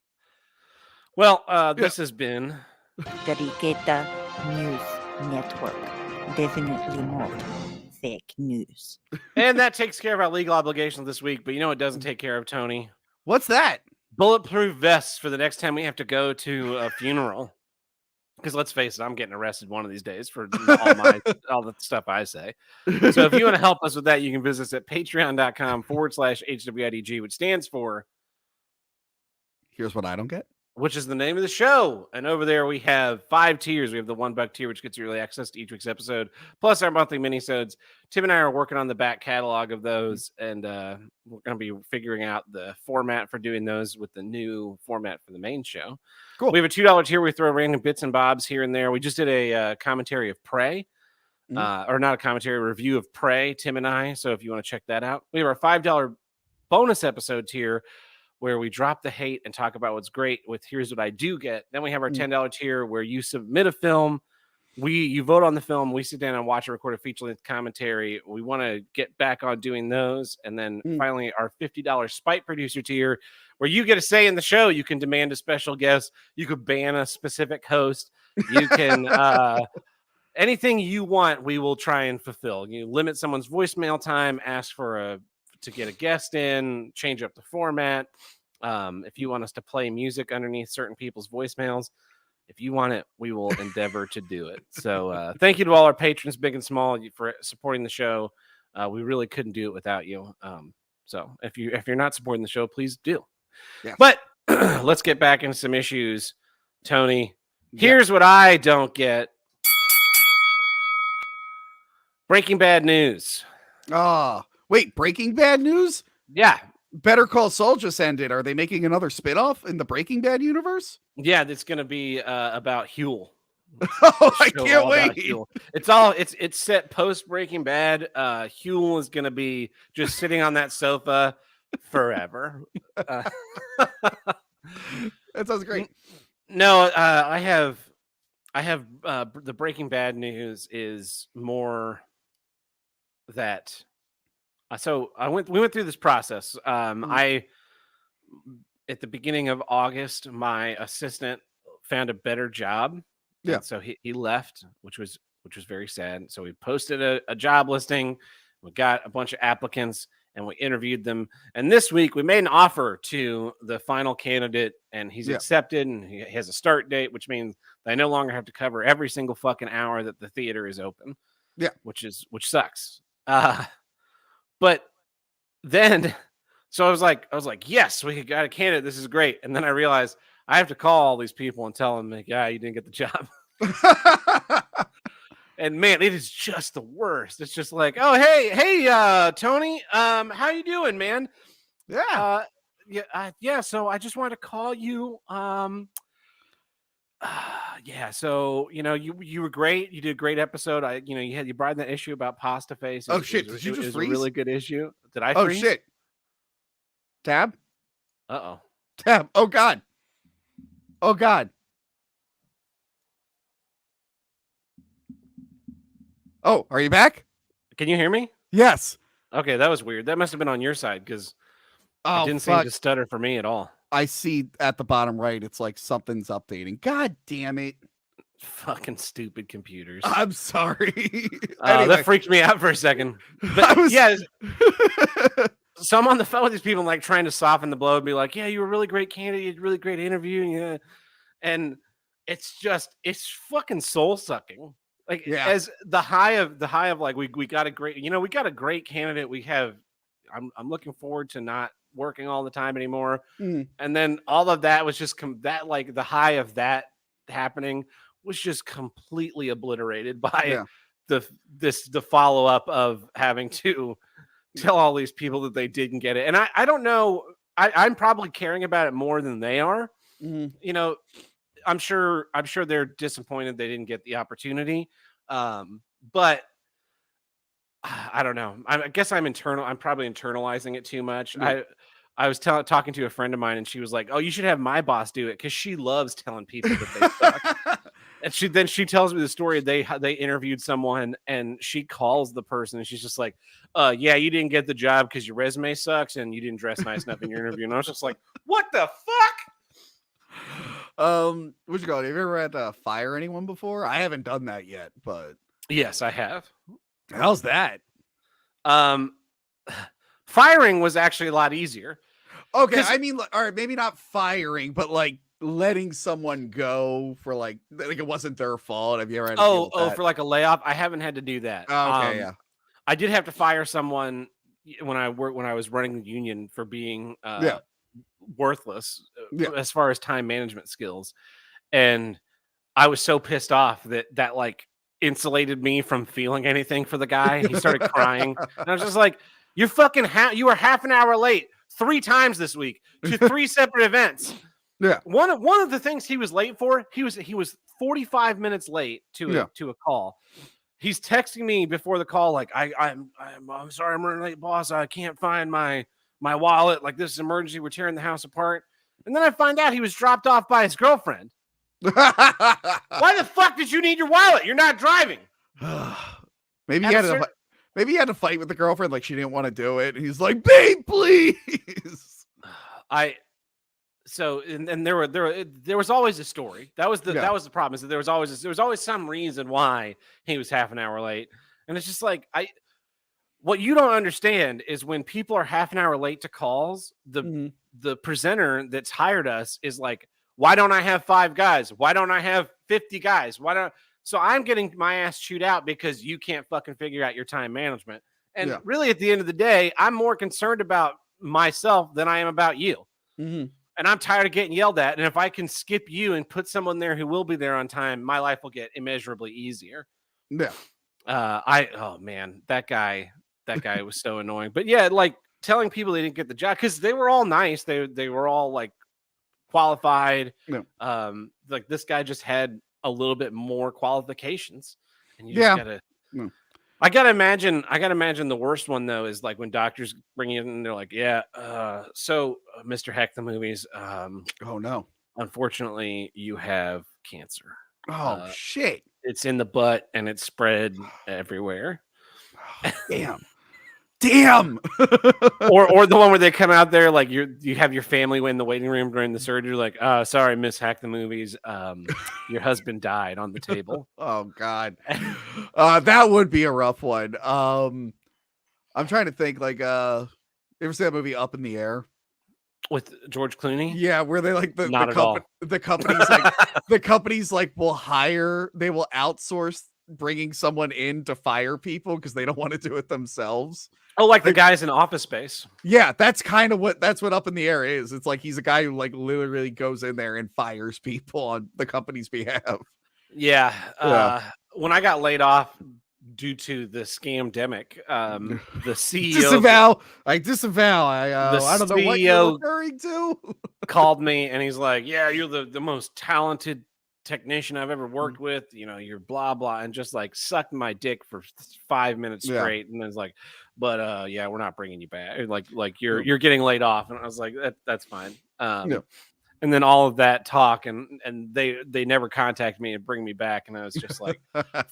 Well, this has been the Riqueta News Network. Definitely not fake news. And that takes care of our legal obligations this week. But you know what doesn't take care of, Tony? What's that? Bulletproof vests for the next time we have to go to a funeral. Because let's face it, I'm getting arrested one of these days for all the stuff I say. So if you want to help us with that, you can visit us at patreon.com/HWIDG, which stands for Here's what I don't get. Which is the name of the show. And over there we have 5 tiers. We have the $1 tier, which gets you early access to each week's episode, plus our monthly minisodes. Tim and I are working on the back catalog of those, and we're going to be figuring out the format for doing those with the new format for the main show. Cool. We have a $2 tier. We throw random bits and bobs here and there. We just did a commentary of Prey, or not a commentary, a review of Prey, Tim and I. So if you want to check that out, we have our $5 bonus episode tier, where we drop the hate and talk about what's great with Here's What I Do Get. Then we have our $10 tier where you submit a film. You vote on the film. We sit down and watch and record a feature-length commentary. We want to get back on doing those. And then finally, our $50 Spite Producer tier, where you get a say in the show. You can demand a special guest. You could ban a specific host. You can anything you want, we will try and fulfill. You limit someone's voicemail time, ask for to get a guest in, change up the format. If you want us to play music underneath certain people's voicemails, if you want it, we will endeavor to do it. So thank you to all our patrons, big and small, for supporting the show. We really couldn't do it without you. So if you're not supporting the show, please do. Yeah. But let's get back into some issues. Tony, here's what I don't get. Breaking Bad news. Wait, Breaking Bad news? Yeah. Better Call Saul just ended. Are they making another spinoff in the Breaking Bad universe? Yeah, it's going to be about Huel. Oh, I can't wait. It's set post Breaking Bad. Huel is going to be just sitting on that sofa forever. That sounds great. No, I have the Breaking Bad news is more that. So we went through this process. At the beginning of August, my assistant found a better job. Yeah. So he left, which was very sad. So we posted a job listing. We got a bunch of applicants and we interviewed them. And this week we made an offer to the final candidate, and he's accepted, and he has a start date, which means I no longer have to cover every single fucking hour that the theater is open. Yeah. Which sucks. But then, so I was like, yes, we got a candidate. This is great. And then I realized I have to call all these people and tell them, like, yeah, you didn't get the job. And man, it is just the worst. It's just like, oh, hey, Tony, how you doing, man? Yeah. Yeah. So I just wanted to call you. Yeah, so you were great. You did a great episode. You brought in that issue about Pasta Face. Did you just freeze? A really good issue. Did I freeze? Oh shit. Tab? Uh-oh. Tab. Oh god. Oh god. Oh, are you back? Can you hear me? Yes. Okay, that was weird. That must have been on your side because it didn't seem to stutter for me at all. I see at the bottom right, it's like something's updating. God damn it. Fucking stupid computers. I'm sorry. Anyway. That freaked me out for a second. But yeah. So I'm on the phone with these people, like trying to soften the blow and be like, yeah, you were a really great candidate. You had a really great interview. Yeah. And it's fucking soul sucking. Like as the high of like, we got a great, we got a great candidate. I'm looking forward to not working all the time anymore. And then all of that was just that, like the high of that happening was just completely obliterated by the follow-up of having to tell all these people that they didn't get it. And I don't know, I'm probably caring about it more than they are. I'm sure they're disappointed they didn't get the opportunity. But I don't know. I guess I'm probably internalizing it too much. I was talking to a friend of mine, and she was like, "Oh, you should have my boss do it," because she loves telling people that they suck. And she tells me the story. They interviewed someone, and she calls the person, and she's just like, yeah, you didn't get the job because your resume sucks and you didn't dress nice enough in your interview. And I was just like, what the fuck? What you call it? Have you ever had to fire anyone before? I haven't done that yet, but Yes, I have. how's that? Firing was actually a lot easier. Okay, I mean, all right, maybe not firing, but like letting someone go for like it wasn't their fault. Have you ever had to deal with that? For like a layoff? I haven't had to do that. Oh, okay, yeah. I did have to fire someone when I was running the union for being worthless as far as time management skills, and I was so pissed off that like insulated me from feeling anything for the guy. He started crying, and I was just like, "You're fucking you were half an hour late 3 times this week to 3 separate events." Yeah. One of the things he was late for, he was 45 minutes late to a call. He's texting me before the call like, I'm sorry, I'm running late, boss. I can't find my wallet. Like, this is emergency. We're tearing the house apart. And then I find out he was dropped off by his girlfriend. Why the fuck did you need your wallet? You're not driving. Maybe he had to fight with the girlfriend, like she didn't want to do it. And he's like, babe, please. So there was always a story. That was the problem, is that there was always some reason why he was half an hour late. And it's just like, what you don't understand is when people are half an hour late to calls, the presenter that's hired us is like, why don't I have 5 guys? Why don't I have 50 guys? So I'm getting my ass chewed out because you can't fucking figure out your time management. And really, at the end of the day, I'm more concerned about myself than I am about you. Mm-hmm. And I'm tired of getting yelled at. And if I can skip you and put someone there who will be there on time, my life will get immeasurably easier. Yeah. Oh man, that guy was so annoying. But yeah, like telling people they didn't get the job because they were all nice. They were all like qualified. Yeah. Like this guy just had a little bit more qualifications, and you just gotta. No. I gotta imagine the worst one though is like when doctors bring you in and they're like, so Mr. Heck the movies, oh no, unfortunately you have cancer. Oh shit. It's in the butt and it's spread everywhere. Oh, damn. or the one where they come out there like you have your family in the waiting room during the surgery, like, sorry, Miss Hack the movies, your husband died on the table. Oh god. That would be a rough one. I'm trying to think, like, you ever see that movie Up in the Air with George Clooney? Yeah, where they like the companies like the companies like will outsource bringing someone in to fire people because they don't want to do it themselves. Oh, like the guys in Office Space. Yeah, that's what Up in the Air is. It's like he's a guy who like literally goes in there and fires people on the company's behalf. Yeah. When I got laid off due to the scamdemic, the CEO I disavow. I don't know what you're referring to. Called me and he's like, "Yeah, you're the most talented technician I've ever worked with. You know, you're blah blah," and just like sucked my dick for 5 minutes straight. And then it's like, "But yeah, we're not bringing you back. Like you're getting laid off." And I was like, "That's fine." And then all of that talk and they never contact me and bring me back. And I was just like,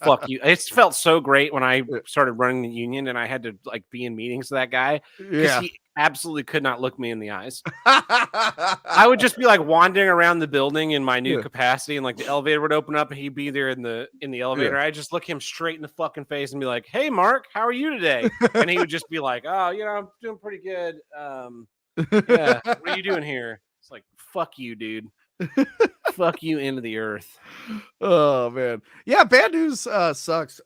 fuck you. It felt so great when I started running the union and I had to like be in meetings with that guy. Yeah. He absolutely could not look me in the eyes. I would just be like wandering around the building in my new capacity and like the elevator would open up and he'd be there in the elevator. I'd just look him straight in the fucking face and be like, "Hey Mark, how are you today?" And he would just be like, "Oh, I'm doing pretty good. Yeah, what are you doing here?" It's like, fuck you, dude. Fuck you into the earth. Oh man. Yeah, bad news sucks.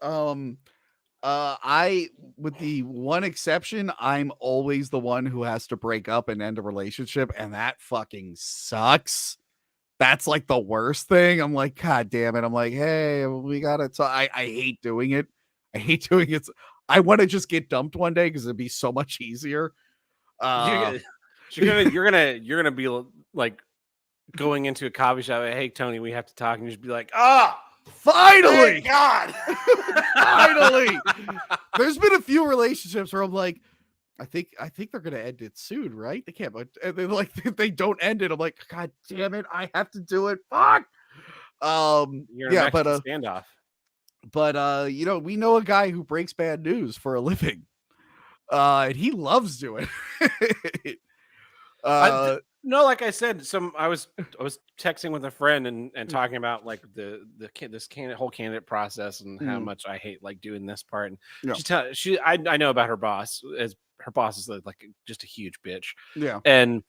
I, with the one exception, I'm always the one who has to break up and end a relationship, and that fucking sucks. That's like the worst thing. I'm like, God damn it. I'm like, hey, we gotta talk. I hate doing it. I hate doing it. I want to just get dumped one day because it'd be so much easier. You're gonna be like going into a coffee shop. Hey Tony, we have to talk, and you just be like, finally, God, finally. There's been a few relationships where I'm like, I think they're gonna end it soon, right? They can't, but they're like, if they don't end it, I'm like, God damn it, I have to do it. Fuck. You're in a Yeah, Mexican standoff. but you know, we know a guy who breaks bad news for a living. And he loves doing it. No, like I said, I was texting with a friend and talking about like this whole candidate process and how much I hate like doing this part. And Yeah. I know about her boss, as her boss is like just a huge bitch. Yeah. And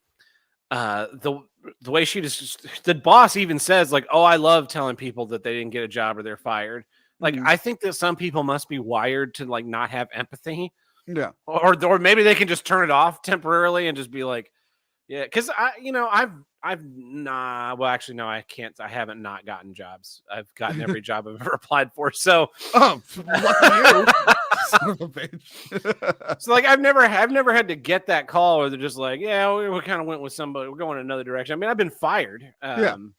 the way she just, the boss even says like, oh, I love telling people that they didn't get a job or they're fired. Like I think that some people must be wired to like not have empathy. Yeah. Or maybe they can just turn it off temporarily and just be like, yeah, because I've not, well, actually, no, I can't. I haven't not gotten jobs. I've gotten every job I've ever applied for. So, lucky you, son of a bitch. So like, I've never had to get that call where they're just like, yeah, we kind of went with somebody. We're going another direction. I mean, I've been fired. And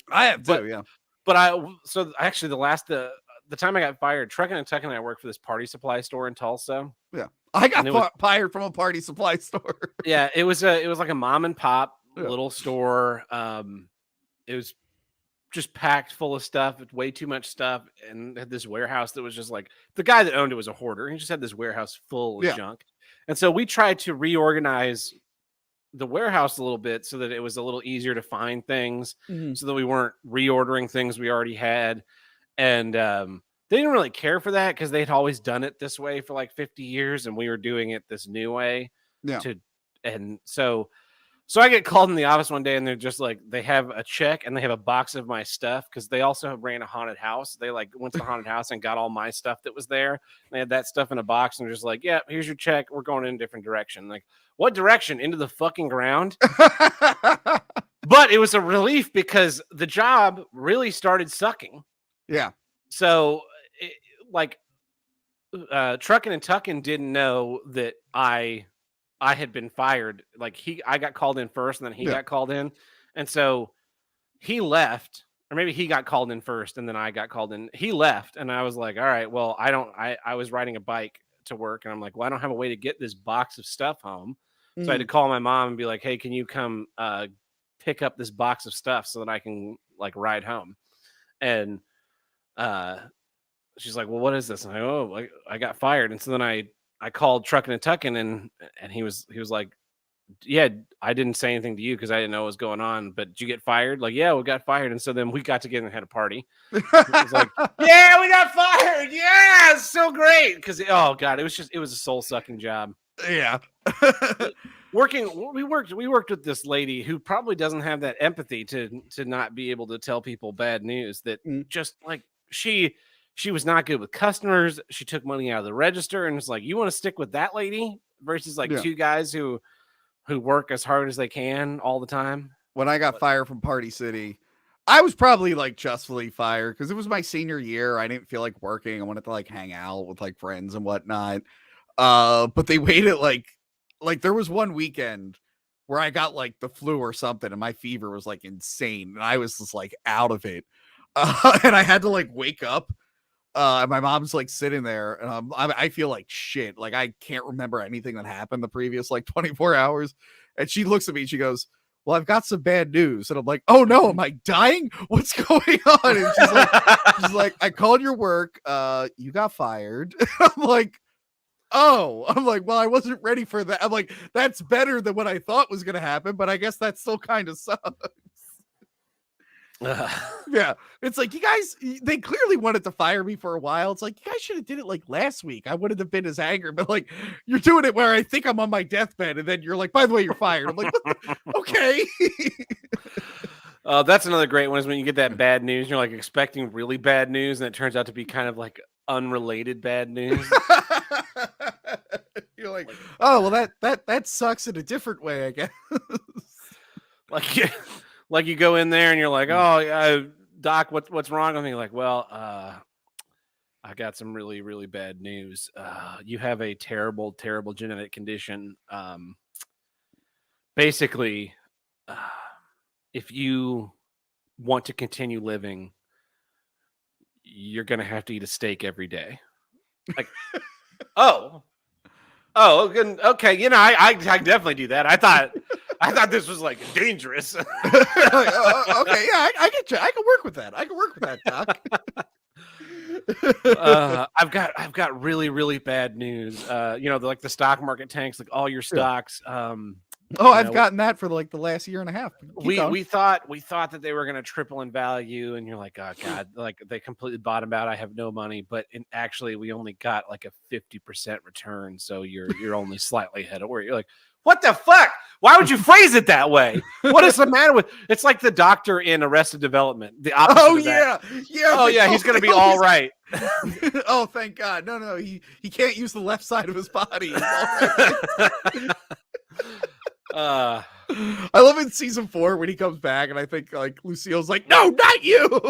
I have too. Yeah. But so actually the time I got fired, Trucking and Tucking, I worked for this party supply store in Tulsa. Yeah. I got fired from a party supply store. Yeah, it was like a mom and pop little store. It was just packed full of stuff, way too much stuff, and had this warehouse that was just like, the guy that owned it was a hoarder. He just had this warehouse full of junk. And so we tried to reorganize the warehouse a little bit so that it was a little easier to find things, so that we weren't reordering things we already had. And they didn't really care for that because they'd always done it this way for like 50 years, and we were doing it this new way. And so I get called in the office one day, and they're just like, they have a check and they have a box of my stuff because they also ran a haunted house. They like went to the haunted house and got all my stuff that was there. They had that stuff in a box, and they're just like, yeah, here's your check. We're going in a different direction. Like, what direction? Into the fucking ground? But it was a relief because the job really started sucking. Yeah. So Trucking and Tucking didn't know that I had been fired. Like I got called in first, and then he got called in, and so he left, or maybe he got called in first, and then I got called in. He left, and I was like, all right, well, I was riding a bike to work, and I'm like, well, I don't have a way to get this box of stuff home, so I had to call my mom and be like, hey, can you come pick up this box of stuff so that I can like ride home? And she's like, well, what is this? And I got fired. And so then I called Trucking and Tucking, and he was like, yeah, I didn't say anything to you because I didn't know what was going on, but did you get fired? Like, yeah, we got fired. And so then we got together and had a party. It was like, yeah, we got fired. Yeah, it's so great. Because oh god, it was a soul sucking job. Yeah. We worked with this lady who probably doesn't have that empathy to not be able to tell people bad news. That just like she was not good with customers. She took money out of the register, and it's like, you want to stick with that lady versus like two guys who work as hard as they can all the time. When I got fired from Party City, I was probably like justly fired because it was my senior year. I didn't feel like working. I wanted to like hang out with like friends and whatnot. But they waited like there was one weekend where I got like the flu or something, and my fever was like insane, and I was just like out of it. And I had to like wake up. And my mom's like sitting there, and I feel like shit. Like I can't remember anything that happened the previous like 24 hours. And she looks at me and she goes, well, I've got some bad news. And I'm like, oh no, am I dying? What's going on? And she's like, I called your work. You got fired. I'm like, well, I wasn't ready for that. I'm like, that's better than what I thought was going to happen, but I guess that still kind of sucks. Yeah, it's like, you guys, they clearly wanted to fire me for a while. It's like, you guys should have did it like last week. I wouldn't have been as angry, but like, you're doing it where I think I'm on my deathbed, and then you're like, by the way, you're fired. I'm like, okay. That's another great one, is when you get that bad news, you're like expecting really bad news, and it turns out to be kind of like unrelated bad news. You're like, oh, well, that sucks in a different way, I guess. Like you go in there and you're like, oh, doc, what's wrong with me? Like, well, I got some really, really bad news. You have a terrible, terrible genetic condition. Basically, if you want to continue living, you're going to have to eat a steak every day. Like, oh, okay. You know, I definitely do that. I thought I thought this was like dangerous. Okay, yeah, I can work with that. I can work with that, Doc. I've got really, really bad news. Like the stock market tanks, like all your stocks. I've gotten that for like the last year and a half. We thought that they were going to triple in value, and you're like, oh god, like they completely bottomed out. I have no money, but actually we only got like a 50% return, so you're only slightly ahead of where you're like, what the fuck? Why would you phrase it that way? What is the matter with? It's like the doctor in Arrested Development. The opposite. Oh of that. Yeah. Oh yeah, he's gonna be all right. Oh, thank God. No, he can't use the left side of his body. I love in season 4 when he comes back, and I think like Lucille's like, no, not you.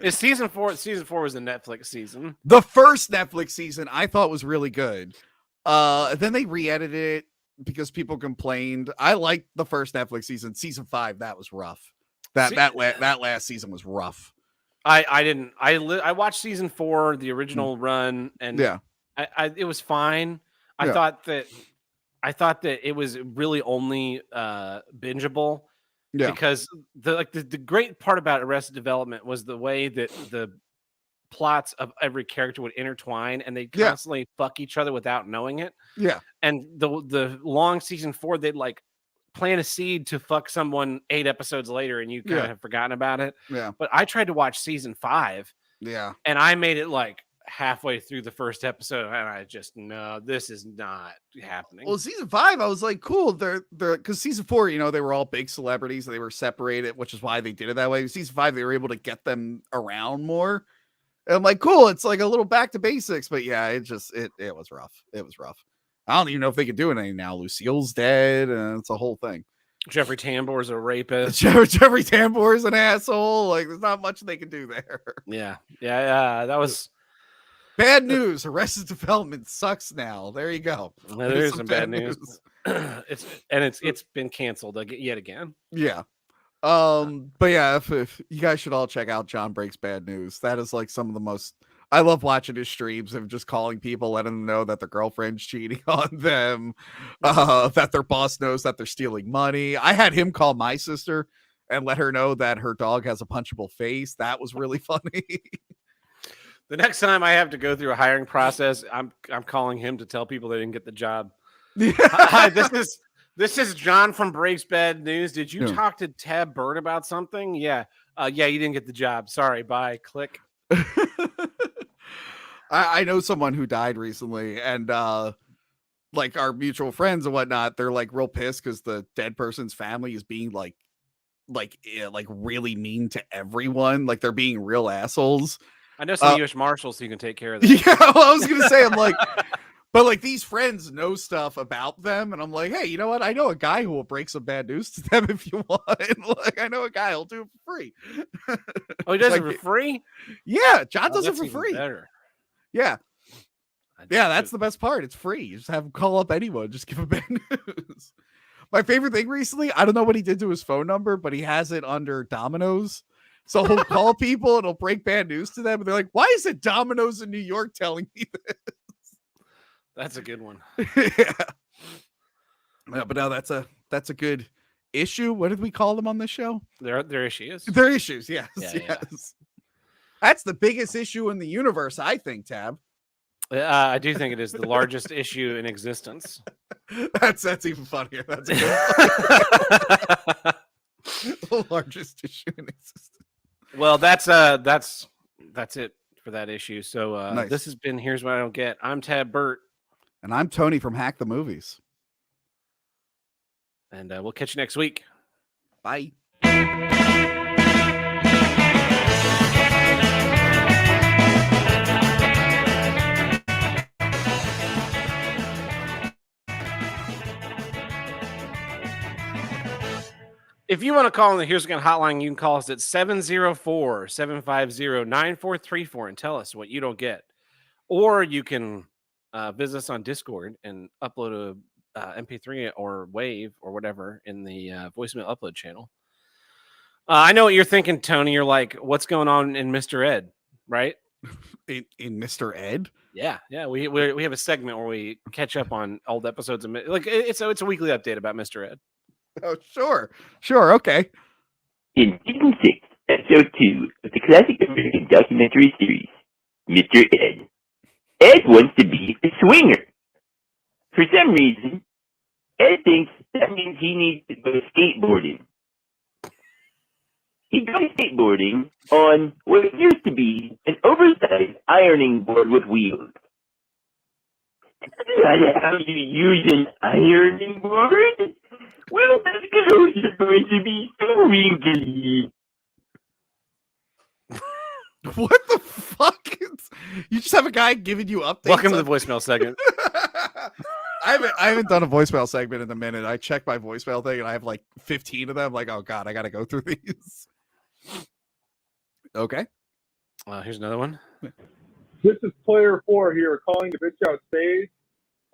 Is season 4? Season 4 was the Netflix season. The first Netflix season I thought was really good. Then they re-edited it because people complained. I liked the first Netflix season. Season 5, that was rough. That last season was rough. I didn't. I watched season 4, the original run, and it was fine. I thought that it was really only bingeable. Yeah. Because the great part about Arrested Development was the way that the plots of every character would intertwine, and they constantly fuck each other without knowing it. Yeah. And the long season 4, they'd like plant a seed to fuck someone 8 episodes later, and you kind of have forgotten about it. Yeah. But I tried to watch season 5. Yeah. And I made it like halfway through the first episode, and I just, no, this is not happening. Well, season 5, I was like, cool. They're because season 4, they were all big celebrities. They were separated, which is why they did it that way. Season 5, they were able to get them around more. And I'm like, cool. It's like a little back to basics, but yeah, it was rough. It was rough. I don't even know if they could do anything now. Lucille's dead, and it's a whole thing. Jeffrey Tambor's a rapist. Jeffrey Tambor's an asshole. Like, there's not much they can do there. Yeah. That was bad news. Arrested Development sucks now. There you go. Well, there's some bad news. It's been canceled yet again. Yeah. But yeah, if you guys should all check out John Breaks Bad News. That is like some of the most. I love watching his streams of just calling people, letting them know that their girlfriend's cheating on them, that their boss knows that they're stealing money. I had him call my sister and let her know that her dog has a punchable face. That was really funny. The next time I have to go through a hiring process, I'm calling him to tell people they didn't get the job. Hi, this is John from Breaks Bad News. Did you talk to Tab Bird about something? Yeah. You didn't get the job. Sorry. Bye. Click. I know someone who died recently, and like our mutual friends and whatnot, they're like real pissed because the dead person's family is being like really mean to everyone. Like they're being real assholes. I know some U.S. Marshals who can take care of that. Yeah, well, I was gonna say, I'm like, but like these friends know stuff about them, and I'm like, hey, you know what? I know a guy who will break some bad news to them if you want. Like, I know a guy who'll do it for free. Oh, he does it for free? Yeah, John does it for free. Better. Yeah. Yeah, that's the best part. It's free. You just have him call up anyone. Just give him bad news. My favorite thing recently, I don't know what he did to his phone number, but he has it under Domino's. So he'll call people and he'll break bad news to them. And they're like, why is it Domino's in New York telling me this? That's a good one. Yeah, but now that's a good issue. What did we call them on this show? Their issues. Their issues, yes. Yes. Yeah. That's the biggest issue in the universe, I think, Tab. I do think it is the largest issue in existence. That's even funnier. That's the largest issue in existence. Well, that's it for that issue. So nice. This has been Here's What I Don't Get. I'm Tab Burt. And I'm Tony from Hack the Movies. And we'll catch you next week. Bye. If you want to call in the Here's Again hotline, you can call us at 704-750-9434 and tell us what you don't get. Or you can visit us on Discord and upload a MP3 or WAV or whatever in the voicemail upload channel. I know what you're thinking, Tony. You're like, what's going on in Mr. Ed, right? In Mr. Ed? Yeah. We have a segment where we catch up on old episodes. Like it's a weekly update about Mr. Ed. Oh, sure, okay. In Season 6, Episode 2 of the classic American documentary series, Mr. Ed. Ed wants to be a swinger. For some reason, Ed thinks that means he needs to go skateboarding. He goes skateboarding on what appears to be an oversized ironing board with wheels. That's not how you use an ironing board? Well, those clothes are going to be so wrinkly. What the fuck? You just have a guy giving you updates. Welcome to the voicemail segment. I haven't done a voicemail segment in a minute. I checked my voicemail thing and I have like 15 of them. I'm like, oh god, I gotta go through these. Okay. Here's another one. This is player 4 here calling to bitch out Sage.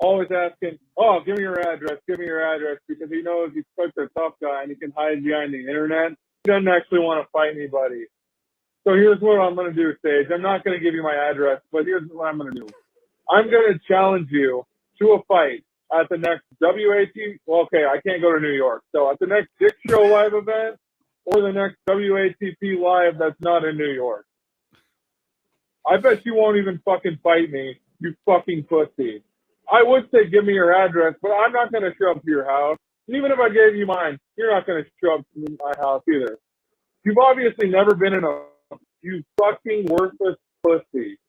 Always asking, oh, give me your address, because he knows he's such a tough guy and he can hide behind the internet. He doesn't actually want to fight anybody. So here's what I'm going to do, Sage. I'm not going to give you my address, but here's what I'm going to do. I'm going to challenge you to a fight at the next WAT. Well, okay, I can't go to New York. So at the next Dick Show live event or the next WATP live that's not in New York. I bet you won't even fucking fight me, you fucking pussy. I would say give me your address, but I'm not going to show up to your house. And even if I gave you mine, you're not going to show up to my house either. You've obviously never been in a, you fucking worthless pussy.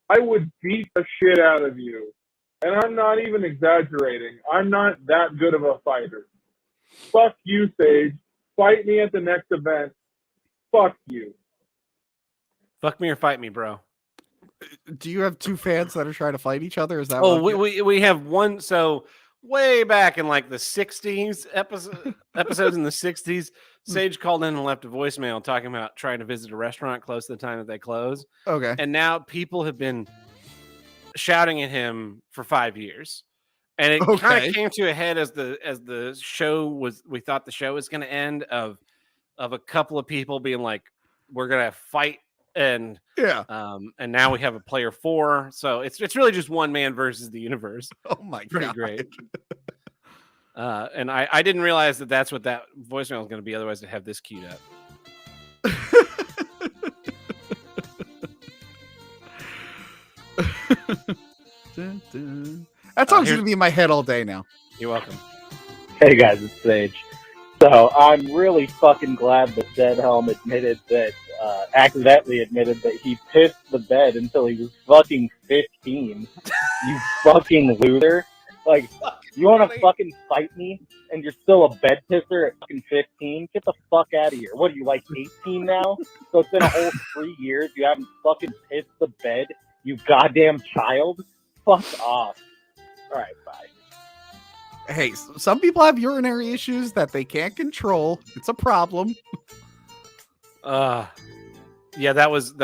I would beat the shit out of you. And I'm not even exaggerating. I'm not that good of a fighter. Fuck you, Sage. Fight me at the next event. Fuck you. Fuck me or fight me, bro. Do you have two fans that are trying to fight each other? Is that Oh, we have one. So way back in like the 60s episodes in the 60s, Sage called in and left a voicemail talking about trying to visit a restaurant close to the time that they close. Okay. And now people have been shouting at him for 5 years. And it kind of came to a head as the show was, we thought the show was going to end of a couple of people being like, we're going to fight. And and now we have a player 4, so it's really just one man versus the universe. Oh my god, pretty great. And I didn't realize that that's what that voicemail was going to be. Otherwise, I'd have this queued up. Dun, dun. That song's going to be in my head all day now. You're welcome. Hey guys, it's Sage. So I'm really fucking glad that Deadhelm accidentally admitted that he pissed the bed until he was fucking 15. You fucking loser. Like, you want to fucking fight me and you're still a bed pisser at fucking 15? Get the fuck out of here. What are you, like 18 now? So it's been a whole 3 years you haven't fucking pissed the bed, you goddamn child? Fuck off. Alright, bye. Hey, some people have urinary issues that they can't control. It's a problem. Yeah, that was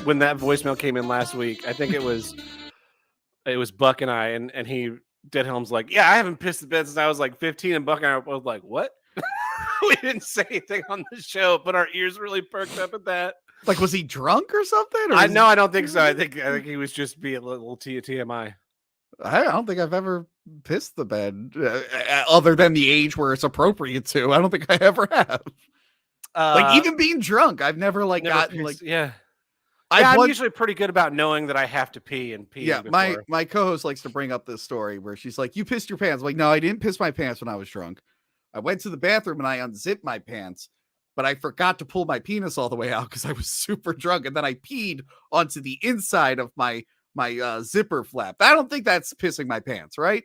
when that voicemail came in last week. I think it was Buck and I, and he Deadhelm's like, yeah, I haven't pissed the bed since I was like 15, and Buck and I were both like, what? We didn't say anything on the show, but our ears really perked up at that. Like, was he drunk or something? Or I don't think so. I think he was just being a little TMI. I don't think I've ever pissed the bed, other than the age where it's appropriate to. I don't think I ever have. Like, even being drunk, I've never gotten pissed, like. Yeah, I'm usually pretty good about knowing that I have to pee and pee. Yeah, my co-host likes to bring up this story where she's like, "You pissed your pants." I'm like, no, I didn't piss my pants when I was drunk. I went to the bathroom and I unzipped my pants, but I forgot to pull my penis all the way out because I was super drunk, and then I peed onto the inside of my zipper flap. I don't think that's pissing my pants, right?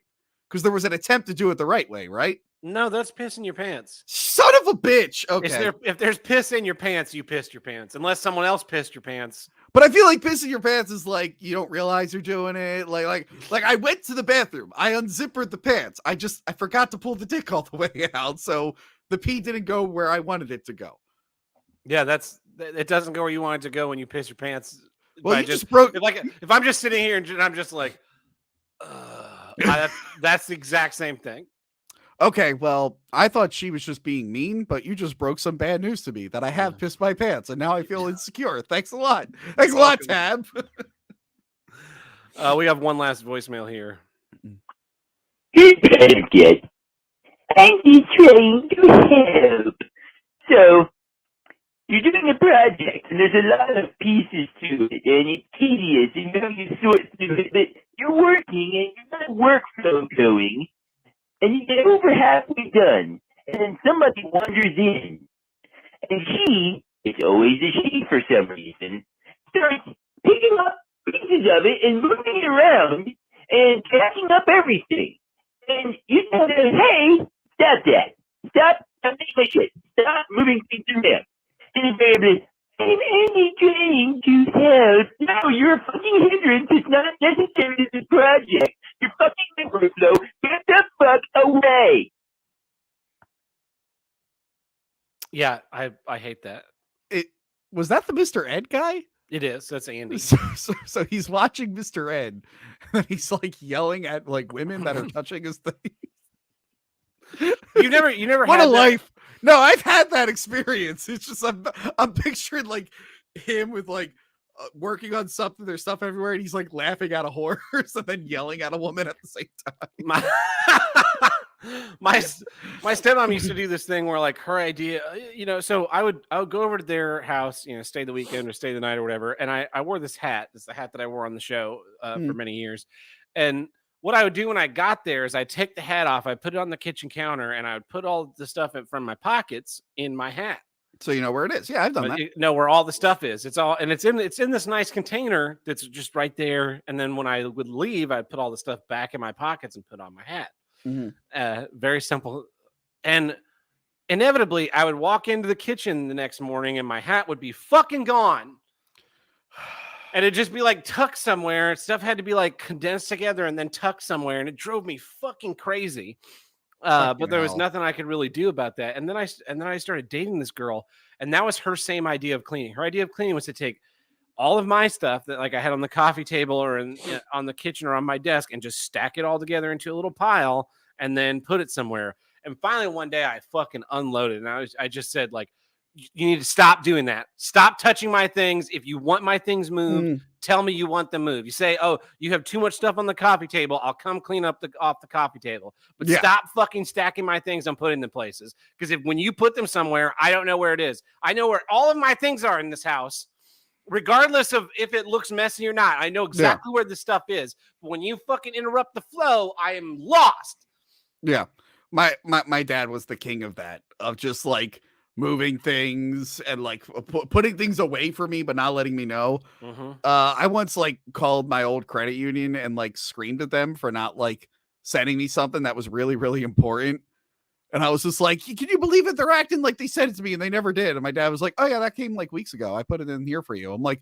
Because there was an attempt to do it the right way, right? No, that's pissing your pants. Son of a bitch. Okay. If there's piss in your pants, you pissed your pants. Unless someone else pissed your pants. But I feel like pissing your pants is like you don't realize you're doing it. Like I went to the bathroom, I unzippered the pants. I forgot to pull the dick all the way out, so the pee didn't go where I wanted it to go. Yeah, it doesn't go where you want it to go when you piss your pants. Well, you just broke. If I'm just sitting here and I'm just like, that's the exact same thing. Okay, well, I thought she was just being mean, but you just broke some bad news to me that I have pissed my pants, and now I feel insecure. Thanks a lot. Thanks a lot, Tab. We have one last voicemail here. Good better get. I'm just trying to help. So, you're doing a project, and there's a lot of pieces to it, and it's tedious, and you sort through it, but you're working, and you've got workflow going, and you get over halfway done, and then somebody wanders in, and she, it's always a she for some reason, starts picking up pieces of it and moving it around, and jacking up everything. And you tell her, hey, stop that. Stop touching my shit. Stop moving things around. And invariably, I'm only trying to help. No, you're a fucking hindrance. It's not necessary to this project. You're fucking my workflow. Get the fuck away. Yeah, I hate that. Was that the Mr. Ed guy? It is. That's Andy. So he's watching Mr. Ed, and he's like yelling at like women that are touching his thing. You never What had a that? life. No, I've had that experience. It's just I'm picturing like him with like working on something. There's stuff everywhere, and he's like laughing at a horse and then yelling at a woman at the same time. My stepmom used to do this thing where like her idea, so I would go over to their house, stay the weekend or stay the night or whatever, and I wore this hat. It's the hat that I wore on the show for many years. And what I would do when I got there is I'd take the hat off, I'd put it on the kitchen counter, and I would put all the stuff from my pockets in my hat. So you know where it is. Yeah, I've done that. Know where all the stuff is. It's in this nice container that's just right there. And then when I would leave, I'd put all the stuff back in my pockets and put on my hat. Mm-hmm. Very simple. And inevitably, I would walk into the kitchen the next morning and my hat would be fucking gone. And it'd just be like tucked somewhere. Stuff had to be like condensed together and then tucked somewhere. And it drove me fucking crazy. But there was nothing I could really do about that. And then I started dating this girl, and that was her same idea of cleaning. Her idea of cleaning was to take all of my stuff that like I had on the coffee table or on the kitchen or on my desk and just stack it all together into a little pile and then put it somewhere. And finally one day I fucking unloaded, and I just said, like, you need to stop doing that. Stop touching my things. If you want my things moved, tell me you want them moved. You say, oh, you have too much stuff on the coffee table. I'll come clean up off the coffee table. But stop fucking stacking my things and putting them places. Because when you put them somewhere, I don't know where it is. I know where all of my things are in this house, regardless of if it looks messy or not. I know exactly where the stuff is. But when you fucking interrupt the flow, I am lost. Yeah. My dad was the king of that, of just like moving things and like putting things away for me, but not letting me know. I once like called my old credit union and like screamed at them for not like sending me something that was really, really important. And I was just like, can you believe it? They're acting like they sent it to me and they never did. And my dad was like, oh yeah, that came like weeks ago. I put it in here for you. I'm like,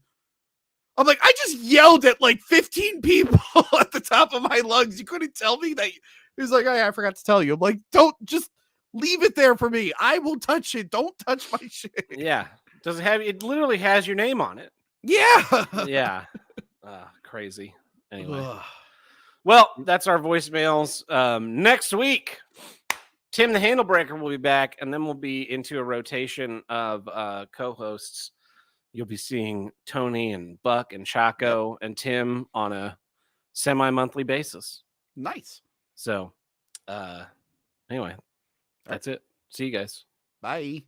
I just yelled at like 15 people at the top of my lungs. You couldn't tell me that. He was like, oh yeah, I forgot to tell you. I'm like, don't just leave it there for me. I will touch it. Don't touch my shit. Yeah. Does it have, it literally has your name on it. Yeah. Yeah. Crazy. Anyway. Well, that's our voicemails. Next week, Tim the Handlebreaker will be back, and then we'll be into a rotation of co-hosts. You'll be seeing Tony and Buck and Chaco and Tim on a semi-monthly basis. Nice. So, anyway, that's it. See you guys. Bye.